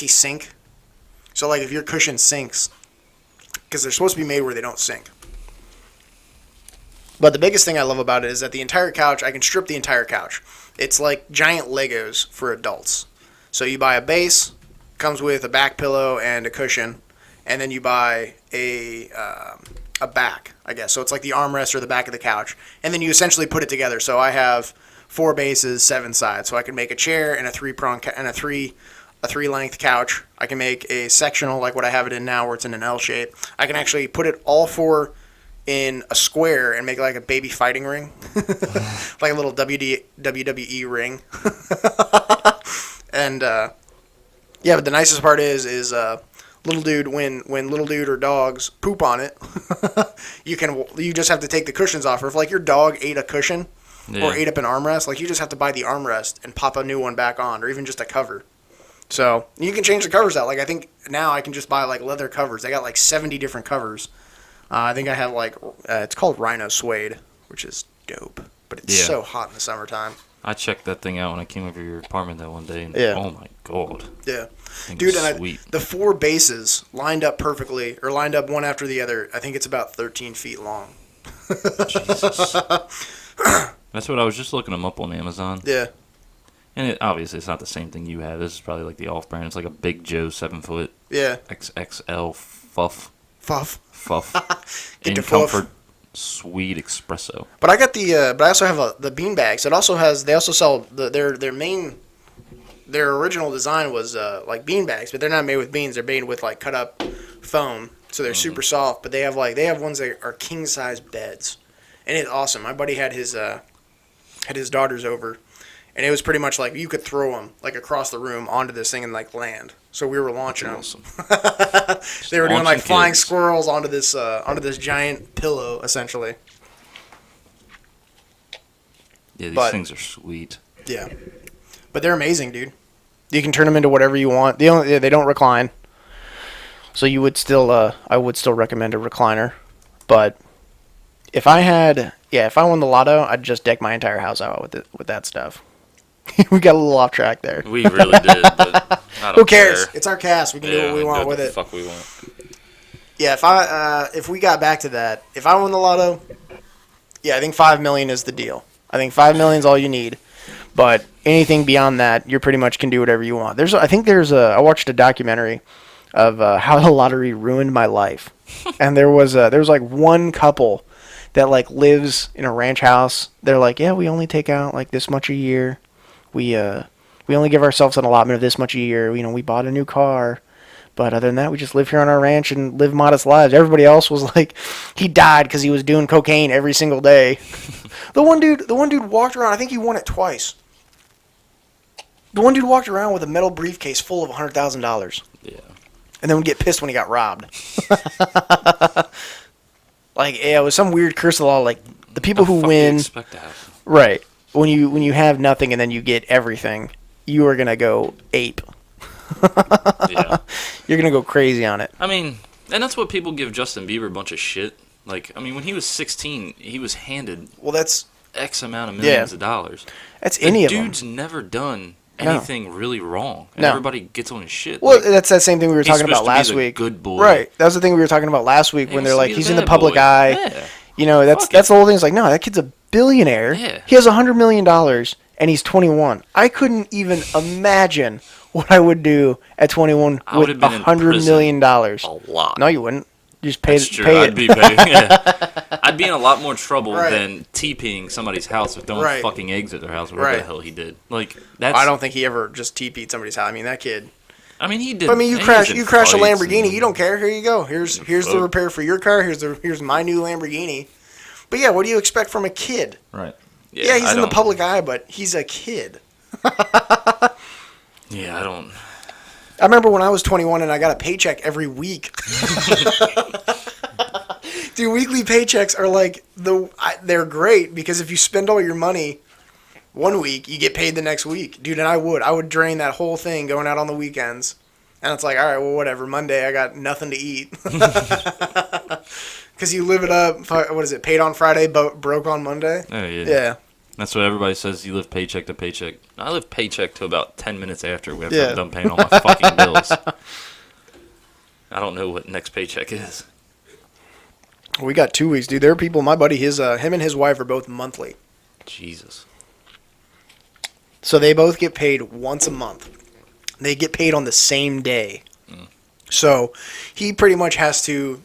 sink. So like if your cushion sinks, because they're supposed to be made where they don't sink. But the biggest thing I love about it is that the entire couch, I can strip the entire couch. It's like giant Legos for adults. So you buy a base, comes with a back pillow and a cushion, and then you buy a back, I guess. So it's like the armrest or the back of the couch, and then you essentially put it together. So I have 4 bases, 7 sides. So I can make a chair and a 3-prong and a 3-length couch. I can make a sectional like what I have it in now, where it's in an L shape. I can actually put it all 4 in a square and make like a baby fighting ring, like a little WWE ring. And yeah, but the nicest part is little dude when little dude or dogs poop on it, you just have to take the cushions off. Or if like your dog ate a cushion or ate up an armrest, like you just have to buy the armrest and pop a new one back on, or even just a cover. So you can change the covers out. Like I think now I can just buy like leather covers. They got like 70 different covers. I think I have like it's called Rhino Suede, which is dope, but it's so hot in the summertime. I checked that thing out when I came over to your apartment that one day, and oh my god. Yeah. Thing Dude, is and sweet. the 4 bases lined up perfectly, or lined up one after the other. I think it's about 13 feet long. Jesus. That's what I was just looking them up on Amazon. Yeah. And obviously it's not the same thing you have. This is probably like the off-brand. It's like a Big Joe 7-foot Yeah. XXL Fuff. Fuff. Get In the fuff. comfort, sweet espresso. But I got the. But I also have the bean bags. It also has. They also sell their original design was like bean bags, but they're not made with beans. They're made with like cut up foam, so they're super soft. But they have ones that are king size beds, and it's awesome. My buddy had his daughters over, and it was pretty much like you could throw them like across the room onto this thing and like land. So we were launching them. Awesome. They were doing like Launching flying kids. squirrels onto this giant pillow, essentially. Yeah, these But- things are sweet. Yeah, but they're amazing, dude. You can turn them into whatever you want. They don't recline, so you would still I would still recommend a recliner. But if I won the lotto, I'd just deck my entire house out with that stuff. We got a little off track there. We really did, but I don't Who cares? care. It's our cast. We can do what we want with the it. fuck we want. Yeah, if we got back to that, if I won the lotto, yeah, I think $5 million is the deal. I think $5 million is all you need. But anything beyond that, you pretty much can do whatever you want. I watched a documentary of how the lottery ruined my life, and there was like one couple that like lives in a ranch house. They're like, yeah, we only take out like this much a year. We only give ourselves an allotment of this much a year. You know, we bought a new car. But other than that, we just live here on our ranch and live modest lives. Everybody else was like, he died because he was doing cocaine every single day. The one dude walked around. I think he won it twice. The one dude walked around with a metal briefcase full of $100,000, Yeah. and then would get pissed when he got robbed. Like, yeah, it was some weird curse of the law. Like the people who Fuck win, you expect to happen? right? When you have nothing and then you get everything, you are gonna go ape. Yeah. You're gonna go crazy on it. I mean, and that's what people give Justin Bieber a bunch of shit. Like, I mean, when he was 16, he was handed Well, that's X amount of millions of dollars. any of The them. dude's never done No. anything really wrong. And No. everybody gets on his shit. Well, Like, that's that same thing we were he's talking about supposed to be last the week. good boy. Right. That was the thing we were talking about last week He when wants they're to like, be he's the in the bad public boy. eye. Yeah. You know, that's Fuck the whole thing. It's like, no, that kid's a billionaire. Yeah. He has $100 million and he's 21. I couldn't even imagine what I would do at 21 I with would've been in $100 prison million. A lot. No, you wouldn't. You just pay, That's true. pay I'd it. be yeah. I'd be in a lot more trouble Right. than TPing somebody's house with throwing Right. fucking eggs at their house, or whatever Right. the hell he did. Like that's. I don't think he ever just TP'd somebody's house. I mean, that kid. I mean, he did. But I mean, you he crash was in a fights Lamborghini. and- You don't care. Here you go. Here's the fuck. repair for your car. Here's my new Lamborghini. But yeah, what do you expect from a kid? Right. Yeah, he's I in the don't- public eye, but he's a kid. Yeah, I don't. I remember when I was 21 and I got a paycheck every week. Dude, weekly paychecks are like they're great because if you spend all your money one week, you get paid the next week. Dude, and I would drain that whole thing going out on the weekends. And it's like, all right, well, whatever. Monday, I got nothing to eat. Because you live it up. What is it? Paid on Friday, broke on Monday? Oh, yeah. Yeah. That's what everybody says. You live paycheck to paycheck. I live paycheck to about 10 minutes after Yeah. I'm done paying all my fucking bills. I don't know what next paycheck is. We got 2 weeks, dude. There are people, my buddy, him and his wife are both monthly. Jesus. So they both get paid once a month. They get paid on the same day. So he pretty much has to.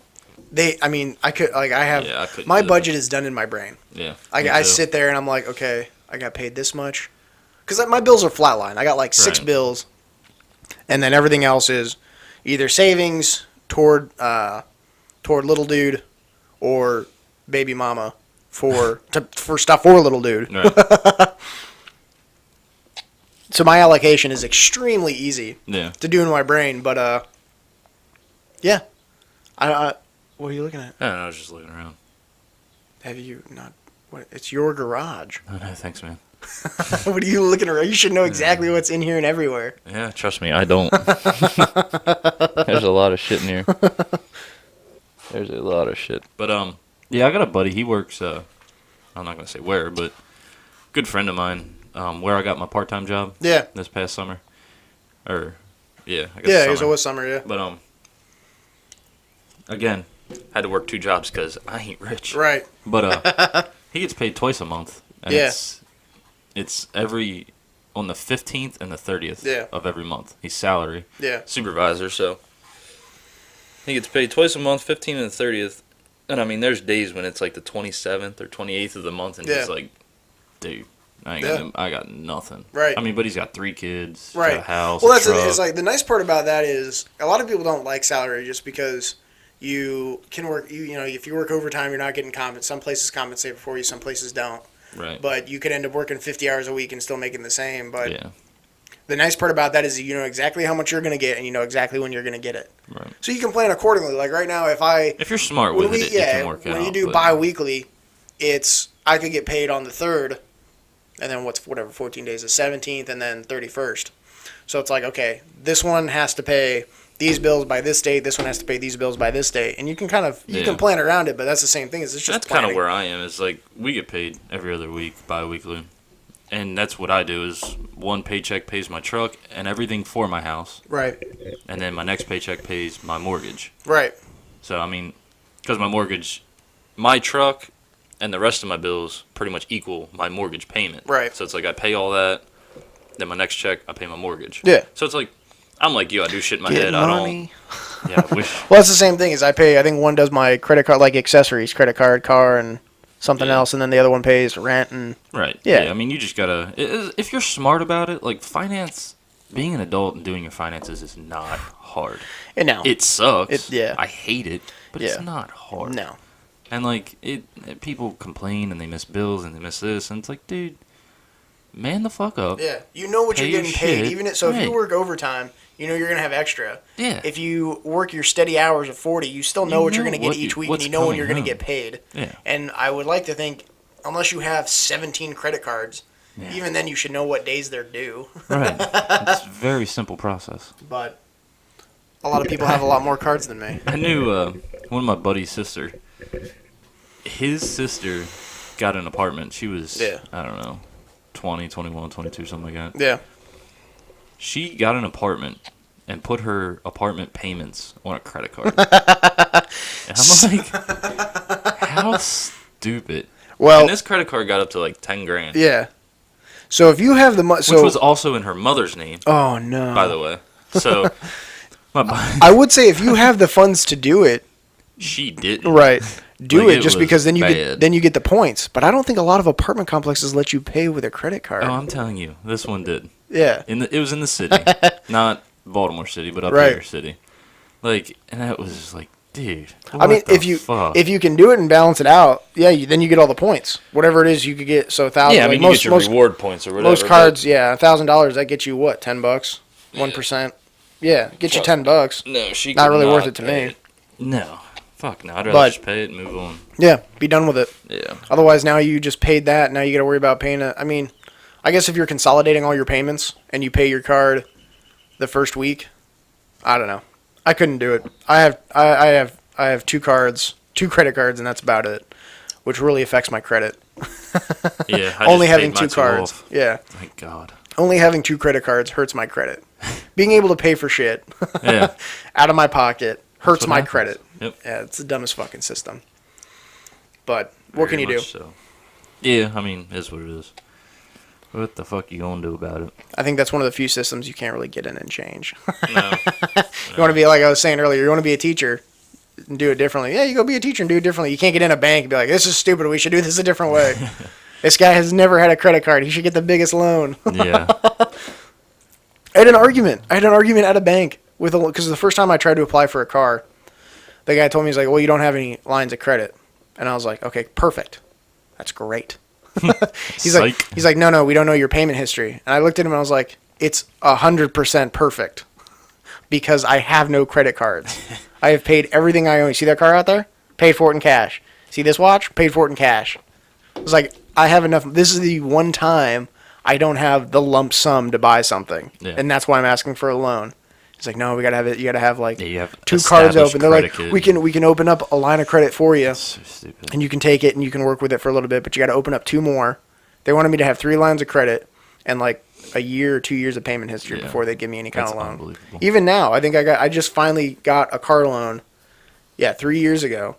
I couldn't my do budget is done in my brain. Yeah. I sit there and I'm like, okay, I got paid this much. Because my bills are flatline. I got like 6 Right. bills. And then everything else is either savings toward little dude or baby mama for stuff for little dude. Right. So my allocation is extremely easy Yeah. to do in my brain. But, yeah. What are you looking at? I don't know. I was just looking around. Have you not? What? It's your garage. Oh, no, thanks, man. What are you looking around? You should know exactly what's in here and everywhere. Yeah, trust me, I don't. There's a lot of shit in here. There's a lot of shit. But yeah, I got a buddy. He works. I'm not gonna say where, but good friend of mine. Where I got my part-time job. Yeah. This past summer. Or yeah, I guess. Yeah, summer. it was summer. Yeah. But again, had to work 2 jobs because I ain't rich. Right. But he gets paid twice a month. And Yeah. It's every on the 15th and the 30th Yeah. of every month. He's salary Yeah. supervisor, so he gets paid twice a month, 15th and the 30th. And I mean, there's days when it's like the 27th or 28th of the month, and Yeah. he's like, dude, I got nothing. Right. I mean, but he's got 3 kids, he's Right. got a house, Well, a that's truck. it's like the nice part about that is a lot of people don't like salary just because you can work. You know, if you work overtime, you're not getting compensated. Some places compensate for you, some places don't. Right. But you could end up working 50 hours a week and still making the same. But Yeah. the nice part about that is you know exactly how much you're going to get and you know exactly when you're going to get it. Right. So you can plan accordingly. Like right now, If you're smart with it can work out. when you do but- bi-weekly, I could get paid on the 3rd, and then 14 days, the 17th, and then 31st. So it's like, okay, this one has to pay these bills by this date, this one has to pay these bills by this date, and you can kind of Yeah. can plan around it. But that's the same thing. It's just That's kind of planning. where I am. Is like we get paid every other week, bi-weekly, and that's what I do. Is one paycheck pays my truck and everything for my house, Right, and then my next paycheck pays my mortgage. right, So I mean, because my mortgage, my truck, and the rest of my bills pretty much equal my mortgage payment. Right. So it's like I pay all that, then my next check I pay my mortgage. yeah. So it's like I'm like you. I do shit in my Get head. money. I don't. Yeah. I wish. Well, that's the same thing. Is I think one does my credit card, like accessories, credit card, car, and something Yeah. else, and then the other one pays rent and Right. Yeah. I mean, you just gotta. If you're smart about it, like finance, being an adult and doing your finances is not hard. no, It sucks. yeah. I hate it, but Yeah. it's not hard. no. And like people complain and they miss bills and they miss this, and it's like, dude, man, the fuck up. Yeah, you know what Pay you're your getting paid. shit. Even if you Right. work overtime, you know you're gonna have extra. Yeah. If you work your steady hours of 40, you still know You what you're know gonna get what each you- week, and what's you know when coming you're gonna home. get paid. Yeah. And I would like to think, unless you have 17 credit cards, Yeah. even then you should know what days they're due. Right. It's a very simple process. But a lot of people have a lot more cards than me. I knew one of my buddy's sister. His sister got an apartment. She was, Yeah. I don't know, 20, 21, 22, something like that. Yeah. She got an apartment and put her apartment payments on a credit card. And I'm like, how stupid. Well, And this credit card got up to like 10 grand. yeah. So if you have the money, Which was also in her mother's name, oh no. by the way. So, my I would say if you have the funds to do it, She didn't. Right. Do Like, it just was because then bad. you get the points. But I don't think a lot of apartment complexes let you pay with a credit card. Oh, I'm telling you, this one did. Yeah. It was in the city, not Baltimore City, but up Right. here city. Like, and that was just like, dude. I mean, what the fuck? if you can do it and balance it out, yeah, then you get all the points. Whatever it is, you could get. So 1,000. Yeah, I like mean, you most get your reward points or whatever. most cards, yeah, $1,000 that gets you what, $10, 1%. Yeah, get you $10. No, she Not could really not worth it to pay me. it. No, fuck no. I'd rather But- just pay it and move on. Yeah, be done with it. Yeah. Otherwise, now you just paid that. Now you got to worry about paying it. I mean, I guess if you're consolidating all your payments and you pay your card the first week, I don't know. I couldn't do it. I have two credit cards, and that's about it, which really affects my credit. Yeah, I Only just having paid my two cards. off. Yeah, Thank God. only having two credit cards hurts my credit. Being able to pay for shit Yeah. out of my pocket hurts what my happens. credit. Yep. Yeah, it's the dumbest fucking system. But what can Very you do? much so. Yeah, I mean, it's what it is. What the fuck you gonna do about it? I think that's one of the few systems you can't really get in and change. No. You want to be like I was saying earlier. You want to be a teacher and do it differently. Yeah, you go be a teacher and do it differently. You can't get in a bank and be like, "This is stupid. We should do this a different way." This guy has never had a credit card. He should get the biggest loan. Yeah. I had an argument at a bank because the first time I tried to apply for a car, the guy told me, he's like, "Well, you don't have any lines of credit," and I was like, "Okay, perfect. That's great." He's like, no, we don't know your payment history. And I looked at him and I was like, it's 100% perfect because I have no credit cards. I have paid everything I own. You see that car out there? Paid for it in cash. See this watch? Paid for it in cash. I was like, I have enough. This is the one time I don't have the lump sum to buy something, Yeah. and that's why I'm asking for a loan. He's like, no, we gotta have it. You gotta have like Yeah, you have two cards established open. They're like, credit. we can open up a line of credit for you. So stupid. And you can take it and you can work with it for a little bit, but you got to open up two more. They wanted me to have 3 lines of credit and like a year or 2 years of payment history Yeah. before they give me any kind That's of loan. unbelievable. Even now, I think I just finally got a car loan. Yeah, 3 years ago.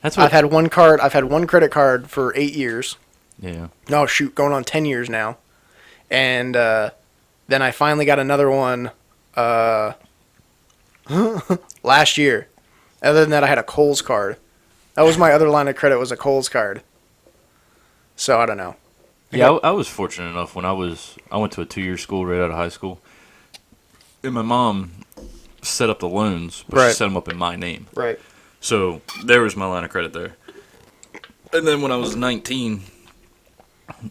That's what. I've had one credit card for 8 years. Yeah. No, shoot, going on 10 years now. And then I finally got another one last year. Other than that, I had a Kohl's card. That was my other line of credit, was a Kohl's card. So I don't know. Yeah, I was fortunate enough when I went to a 2-year school right out of high school, and my mom set up the loans, but Right. she set them up in my name. Right. So there was my line of credit there. And then when I was 19,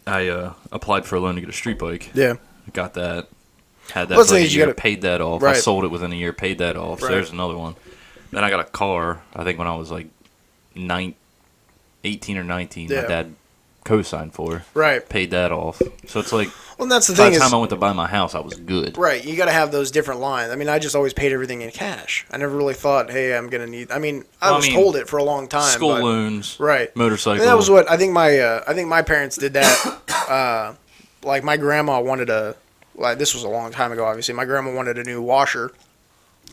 I applied for a loan to get a street bike. Yeah. Got that. Had that Well, the for like thing a is you year. gotta- Paid that off. Right. I sold it within a year. Paid that off. So Right. there's another one. Then I got a car. I think when I was like 18 or 19, Yeah. my dad co-signed for. Right. Paid that off. So it's like Well, and that's the by thing the is, time I went to buy my house, I was good. right, you got to have those different lines. I mean, I just always paid everything in cash. I never really thought, hey, I'm going to need, I mean, I was told it for a long time. School but, loans, right. motorcycle. And that was what, I think my parents did that. Like my grandma wanted this was a long time ago, obviously. My grandma wanted a new washer.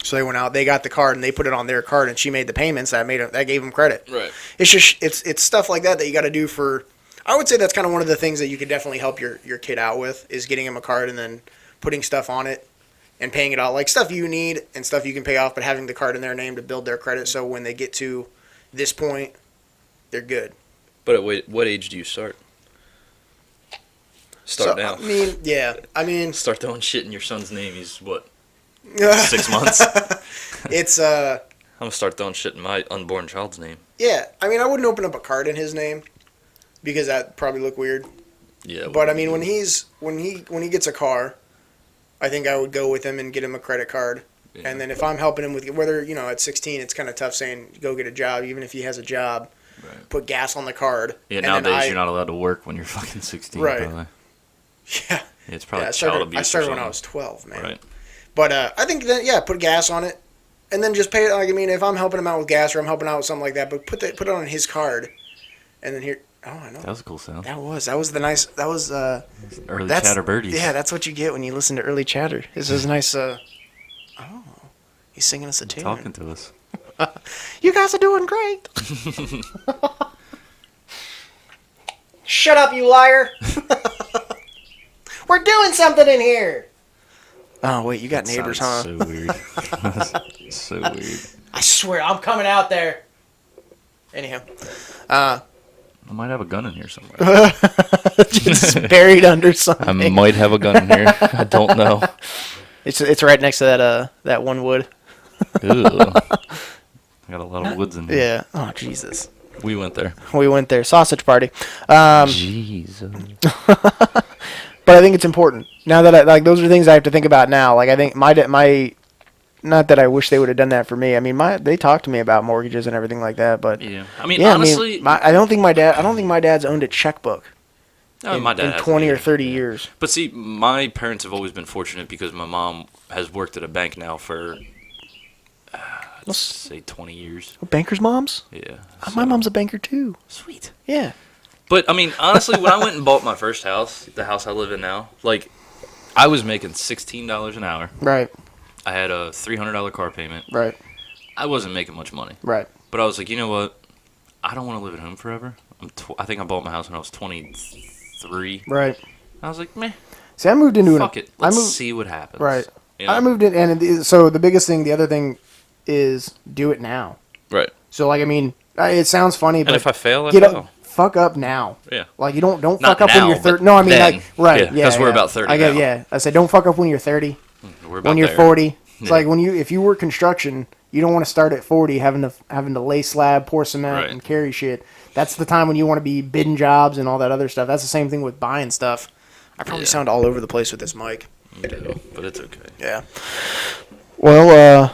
So they went out, they got the card, and they put it on their card, and she made the payments. That gave them credit. Right. It's just it's stuff like that you got to do for. I would say that's kind of one of the things that you could definitely help your kid out with is getting him a card and then putting stuff on it and paying it out, like stuff you need and stuff you can pay off, but having the card in their name to build their credit, so when they get to this point, they're good. But at what age do you start? Start now. I mean, Start throwing shit in your son's name. He's what, it's 6 months? I'm gonna start throwing shit in my unborn child's name. yeah. I mean, I wouldn't open up a card in his name because that'd probably look weird. Yeah. But I mean, when he gets a car, I think I would go with him and get him a credit card. Yeah. And then if I'm helping him with whether at 16, it's kind of tough saying go get a job, even if he has a job. Right. Put gas on the card. Yeah, and then nowadays you're not allowed to work when you're fucking 16. Right. Probably. Yeah. Yeah, it's probably I child started, abuse. I started or when I something. was 12, man. Right. But I think that put gas on it, and then just pay it. Like I mean, if I'm helping him out with gas or I'm helping out with something like that, but put it on his card, and then here. Oh, I know. That was a cool sound. That was the nice. That was Early that's chatter birdies. Yeah, that's what you get when you listen to early chatter. This is nice. Oh, he's singing us a tune. Talking to us. You guys are doing great. Shut up, you liar. We're doing something in here. Oh, wait, you got That neighbors, huh? sounds so weird. That's so weird. I swear, I'm coming out there. Anyhow. I might have a gun in here somewhere. Just buried under something. I might have a gun in here. I don't know. It's right next to that one wood. Ew. I got a lot of woods in here. Yeah. Oh, Jesus. We went there. We went there. Sausage party. Jesus. But I think it's important. Now that those are things I have to think about now. Like, I think my not that I wish they would have done that for me. I mean, they talked to me about mortgages and everything like that, but Yeah. I mean, yeah, honestly, I don't think my dad's owned a checkbook my dad in hasn't 20 or either. 30 years. But see, my parents have always been fortunate because my mom has worked at a bank now for, let's say, 20 years. Bankers' moms? Yeah. My so- mom's a banker too. Sweet. Yeah. But I mean, honestly, when I went and bought my first house, the house I live in now, like, I was making $16 an hour. Right. I had a $300 car payment. Right. I wasn't making much money. Right. But I was like, you know what? I don't want to live at home forever. I think I bought my house when I was 23. Right. I was like, meh, See, I moved into fuck it. Let's see what happens. Right. You know? I moved in, and so the biggest thing, the other thing, is do it now. Right. So, like, I mean, it sounds funny, but And if I fail, I get fail. up, fuck up now. Yeah. Like, you don't Not fuck up when now, you're 30. but No, I mean, then. like, right, Yeah, yeah, 'cause we're about 30 I get, now. yeah. I said, don't fuck up when you're 30. We're about When you're there. 40, it's Yeah. like if you work construction, you don't want to start at 40 having to lay slab, pour cement, Right. and carry shit. That's the time when you want to be bidding jobs and all that other stuff. That's the same thing with buying stuff. I probably Yeah. sound all over the place with this mic. You do, but it's okay. Yeah. Well,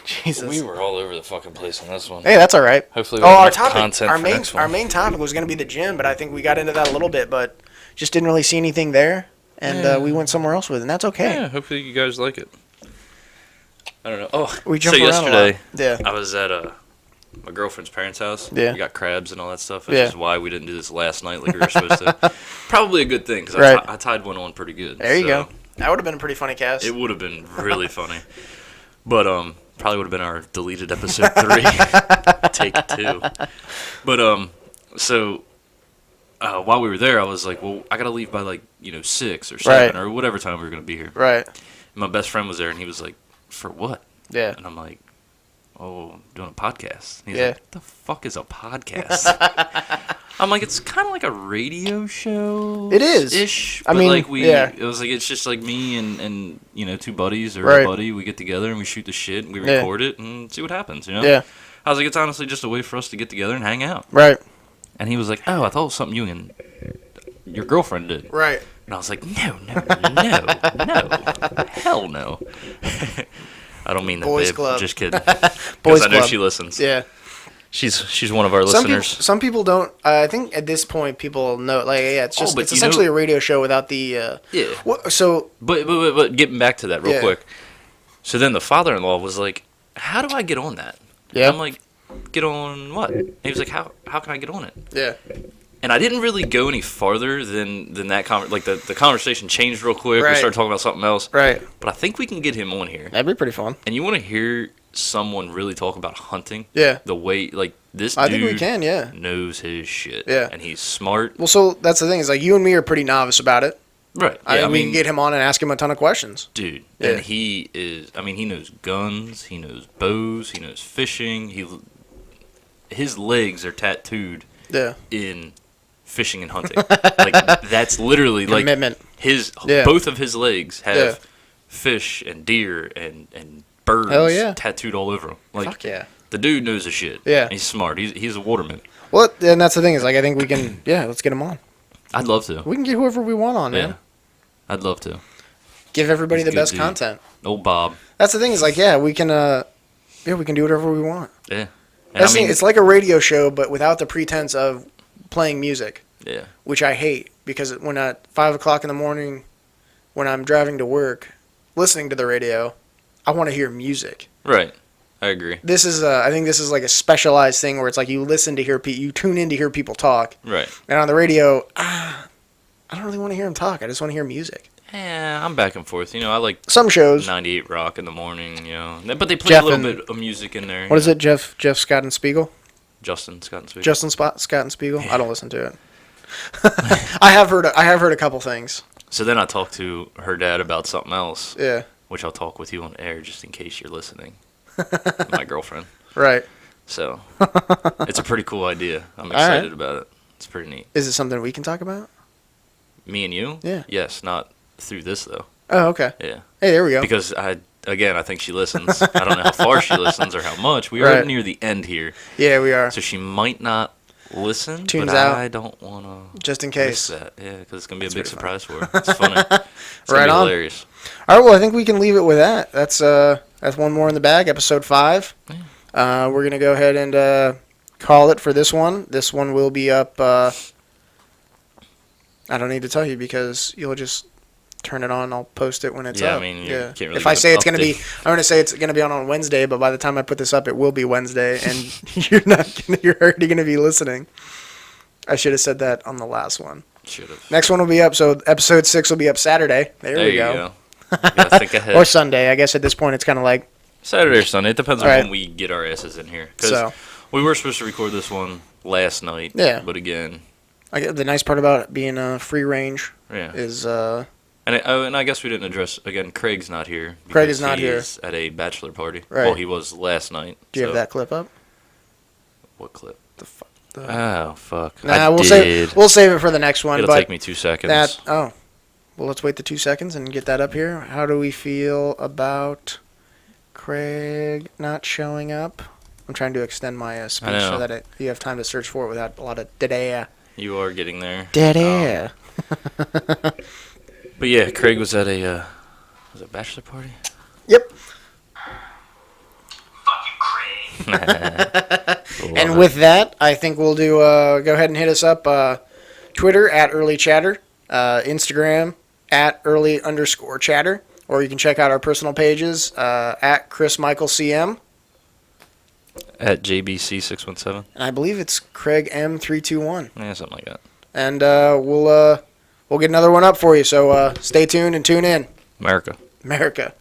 Jesus. We were all over the fucking place on this one. Hey, that's all right. Hopefully we Oh, have our enough topic, content our for main, next one. our main topic was going to be the gym, but I think we got into that a little bit, but just didn't really see anything there, and we went somewhere else with it, and that's okay. Yeah, hopefully you guys like it. I don't know. Oh, We so jump around yesterday a lot. Yeah. I was at my girlfriend's parents' house. Yeah. We got crabs and all that stuff, which Yeah. is why we didn't do this last night like we were supposed to. Probably a good thing because Right. I tied one on pretty good. There you so go. That would have been a pretty funny cast. It would have been really funny. But probably would have been our deleted episode 3, take 2. But so while we were there, I was like, well, I gotta leave by 6 or 7 or whatever time we were gonna be here. Right. And my best friend was there, and he was like, for what? Yeah. And I'm like, oh, I'm doing a podcast. And he's Yeah. like, what the fuck is a podcast? I'm like, it's kind of like a radio show. It is. Ish. I But mean, it was like, it's just like me and 2 buddies or Right. a buddy. We get together and we shoot the shit and we Yeah. record it and see what happens, you know? Yeah. I was like, it's honestly just a way for us to get together and hang out. Right. And he was like, oh, I thought it was something you and your girlfriend did. Right. And I was like, no, hell no. I don't mean that, Boys babe. Club. Just kidding. Boys Because I know Club. she listens. Yeah. She's one of our Some people, listeners. some people don't. I think at this point, people know. Like, yeah, it's just but it's you essentially know- a radio show without the. Yeah. So But getting back to that real Yeah. quick. So then the father-in-law was like, how do I get on that? Yeah. I'm like, get on what? And he was like, how can I get on it? yeah. And I didn't really go any farther than that. The conversation changed real quick. Right. We started talking about something else. Right. But I think we can get him on here. That'd be pretty fun. And you want to hear someone really talk about hunting? Yeah. The way, this I dude think we can. Yeah. knows his shit. Yeah. And he's smart. Well, so that's the thing is like you and me are pretty novice about it. Right. I Yeah, mean, we can get him on and ask him a ton of questions. dude. Yeah. And he knows guns, he knows bows, he knows fishing. His legs are tattooed Yeah. in fishing and hunting. That's literally Commitment. Yeah. both of his legs have Yeah. fish and deer and birds Hell yeah. tattooed all over him. Fuck yeah. The dude knows his shit. Yeah. He's smart. He's a waterman. Well, and that's the thing is like I think we can. Yeah, let's get him on. I'd love to. We can get whoever we want on, Yeah. man. I'd love to. Give everybody He's the a good best dude. content. Old Bob. That's the thing is like we can. We can do whatever we want. Yeah. And That's the thing, it's like a radio show, but without the pretense of playing music, yeah. which I hate because when at 5 o'clock in the morning, when I'm driving to work, listening to the radio, I want to hear music. Right. I agree. This is, I think this is like a specialized thing where it's like you listen to hear you tune in to hear people talk, Right. and on the radio, I don't really want to hear them talk. I just want to hear music. Yeah, I'm back and forth. I like Some shows. 98 Rock in the morning, But they play Jeff a little and- bit of music in there. What is it, Jeff Scott and Spiegel? Justin Scott and Sweet. Justin Scott and Spiegel. I don't listen to it. I have heard a couple things. So then I talked to her dad about something else, Yeah. which I'll talk with you on air just in case you're listening. My girlfriend. Right. So it's a pretty cool idea. I'm right. excited about it. It's pretty neat. Is it something we can talk about? Me and you? Yeah. Yes, not through this though. Oh, okay. Yeah. Hey, there we go. Because I think she listens. I don't know how far she listens or how much. We are Right. near the end here, Yeah, we are. so she might not listen. Tunes but out. I don't want to Just in miss case. that. Yeah, because it's gonna be a That's big pretty surprise for her. It's funny. It's Right gonna be on. hilarious. All right, well, I think we can leave it with that. That's one more in the bag, episode 5. Yeah. We're going to go ahead and call it for this one. This one will be up, I don't need to tell you because you'll just turn it on. I'll post it when it's Yeah, up. I mean, you can't really if I give say an it's going to be, update. I'm going to say it's going to be on Wednesday, but by the time I put this up, it will be Wednesday, and you're already going to be listening. I should have said that on the last one. Should have. Next one will be up, so episode 6 will be up Saturday. There we you go. Gotta think ahead. Or Sunday. I guess at this point it's kind of like, Saturday or Sunday. It depends on Right. when we get our asses in here. 'Cause so. we were supposed to record this one last night. Yeah. But again, The nice part about it being free range yeah. is And I guess we didn't address again. Craig's not here. Craig because is not he here. is at a bachelor party. Right. Well, he was last night. do you so- have that clip up? What clip? The Oh fuck! Nah, I we'll did. save it for the next one. It'll but take me 2 seconds. well, let's wait the 2 seconds and get that up here. How do we feel about Craig not showing up? I'm trying to extend my speech know. so that you have time to search for it without a lot of dead air. You are getting there. Dead air. But yeah, Craig was at a bachelor party. Yep. Love And it. with that, I think we'll do. Go ahead and hit us up. Twitter at Early Chatter, Instagram at Early_Chatter, or you can check out our personal pages at Chris Michael CM, at JBC617. and I believe it's Craig M321. Yeah, something like that. And we'll get another one up for you. So stay tuned and tune in, America. America.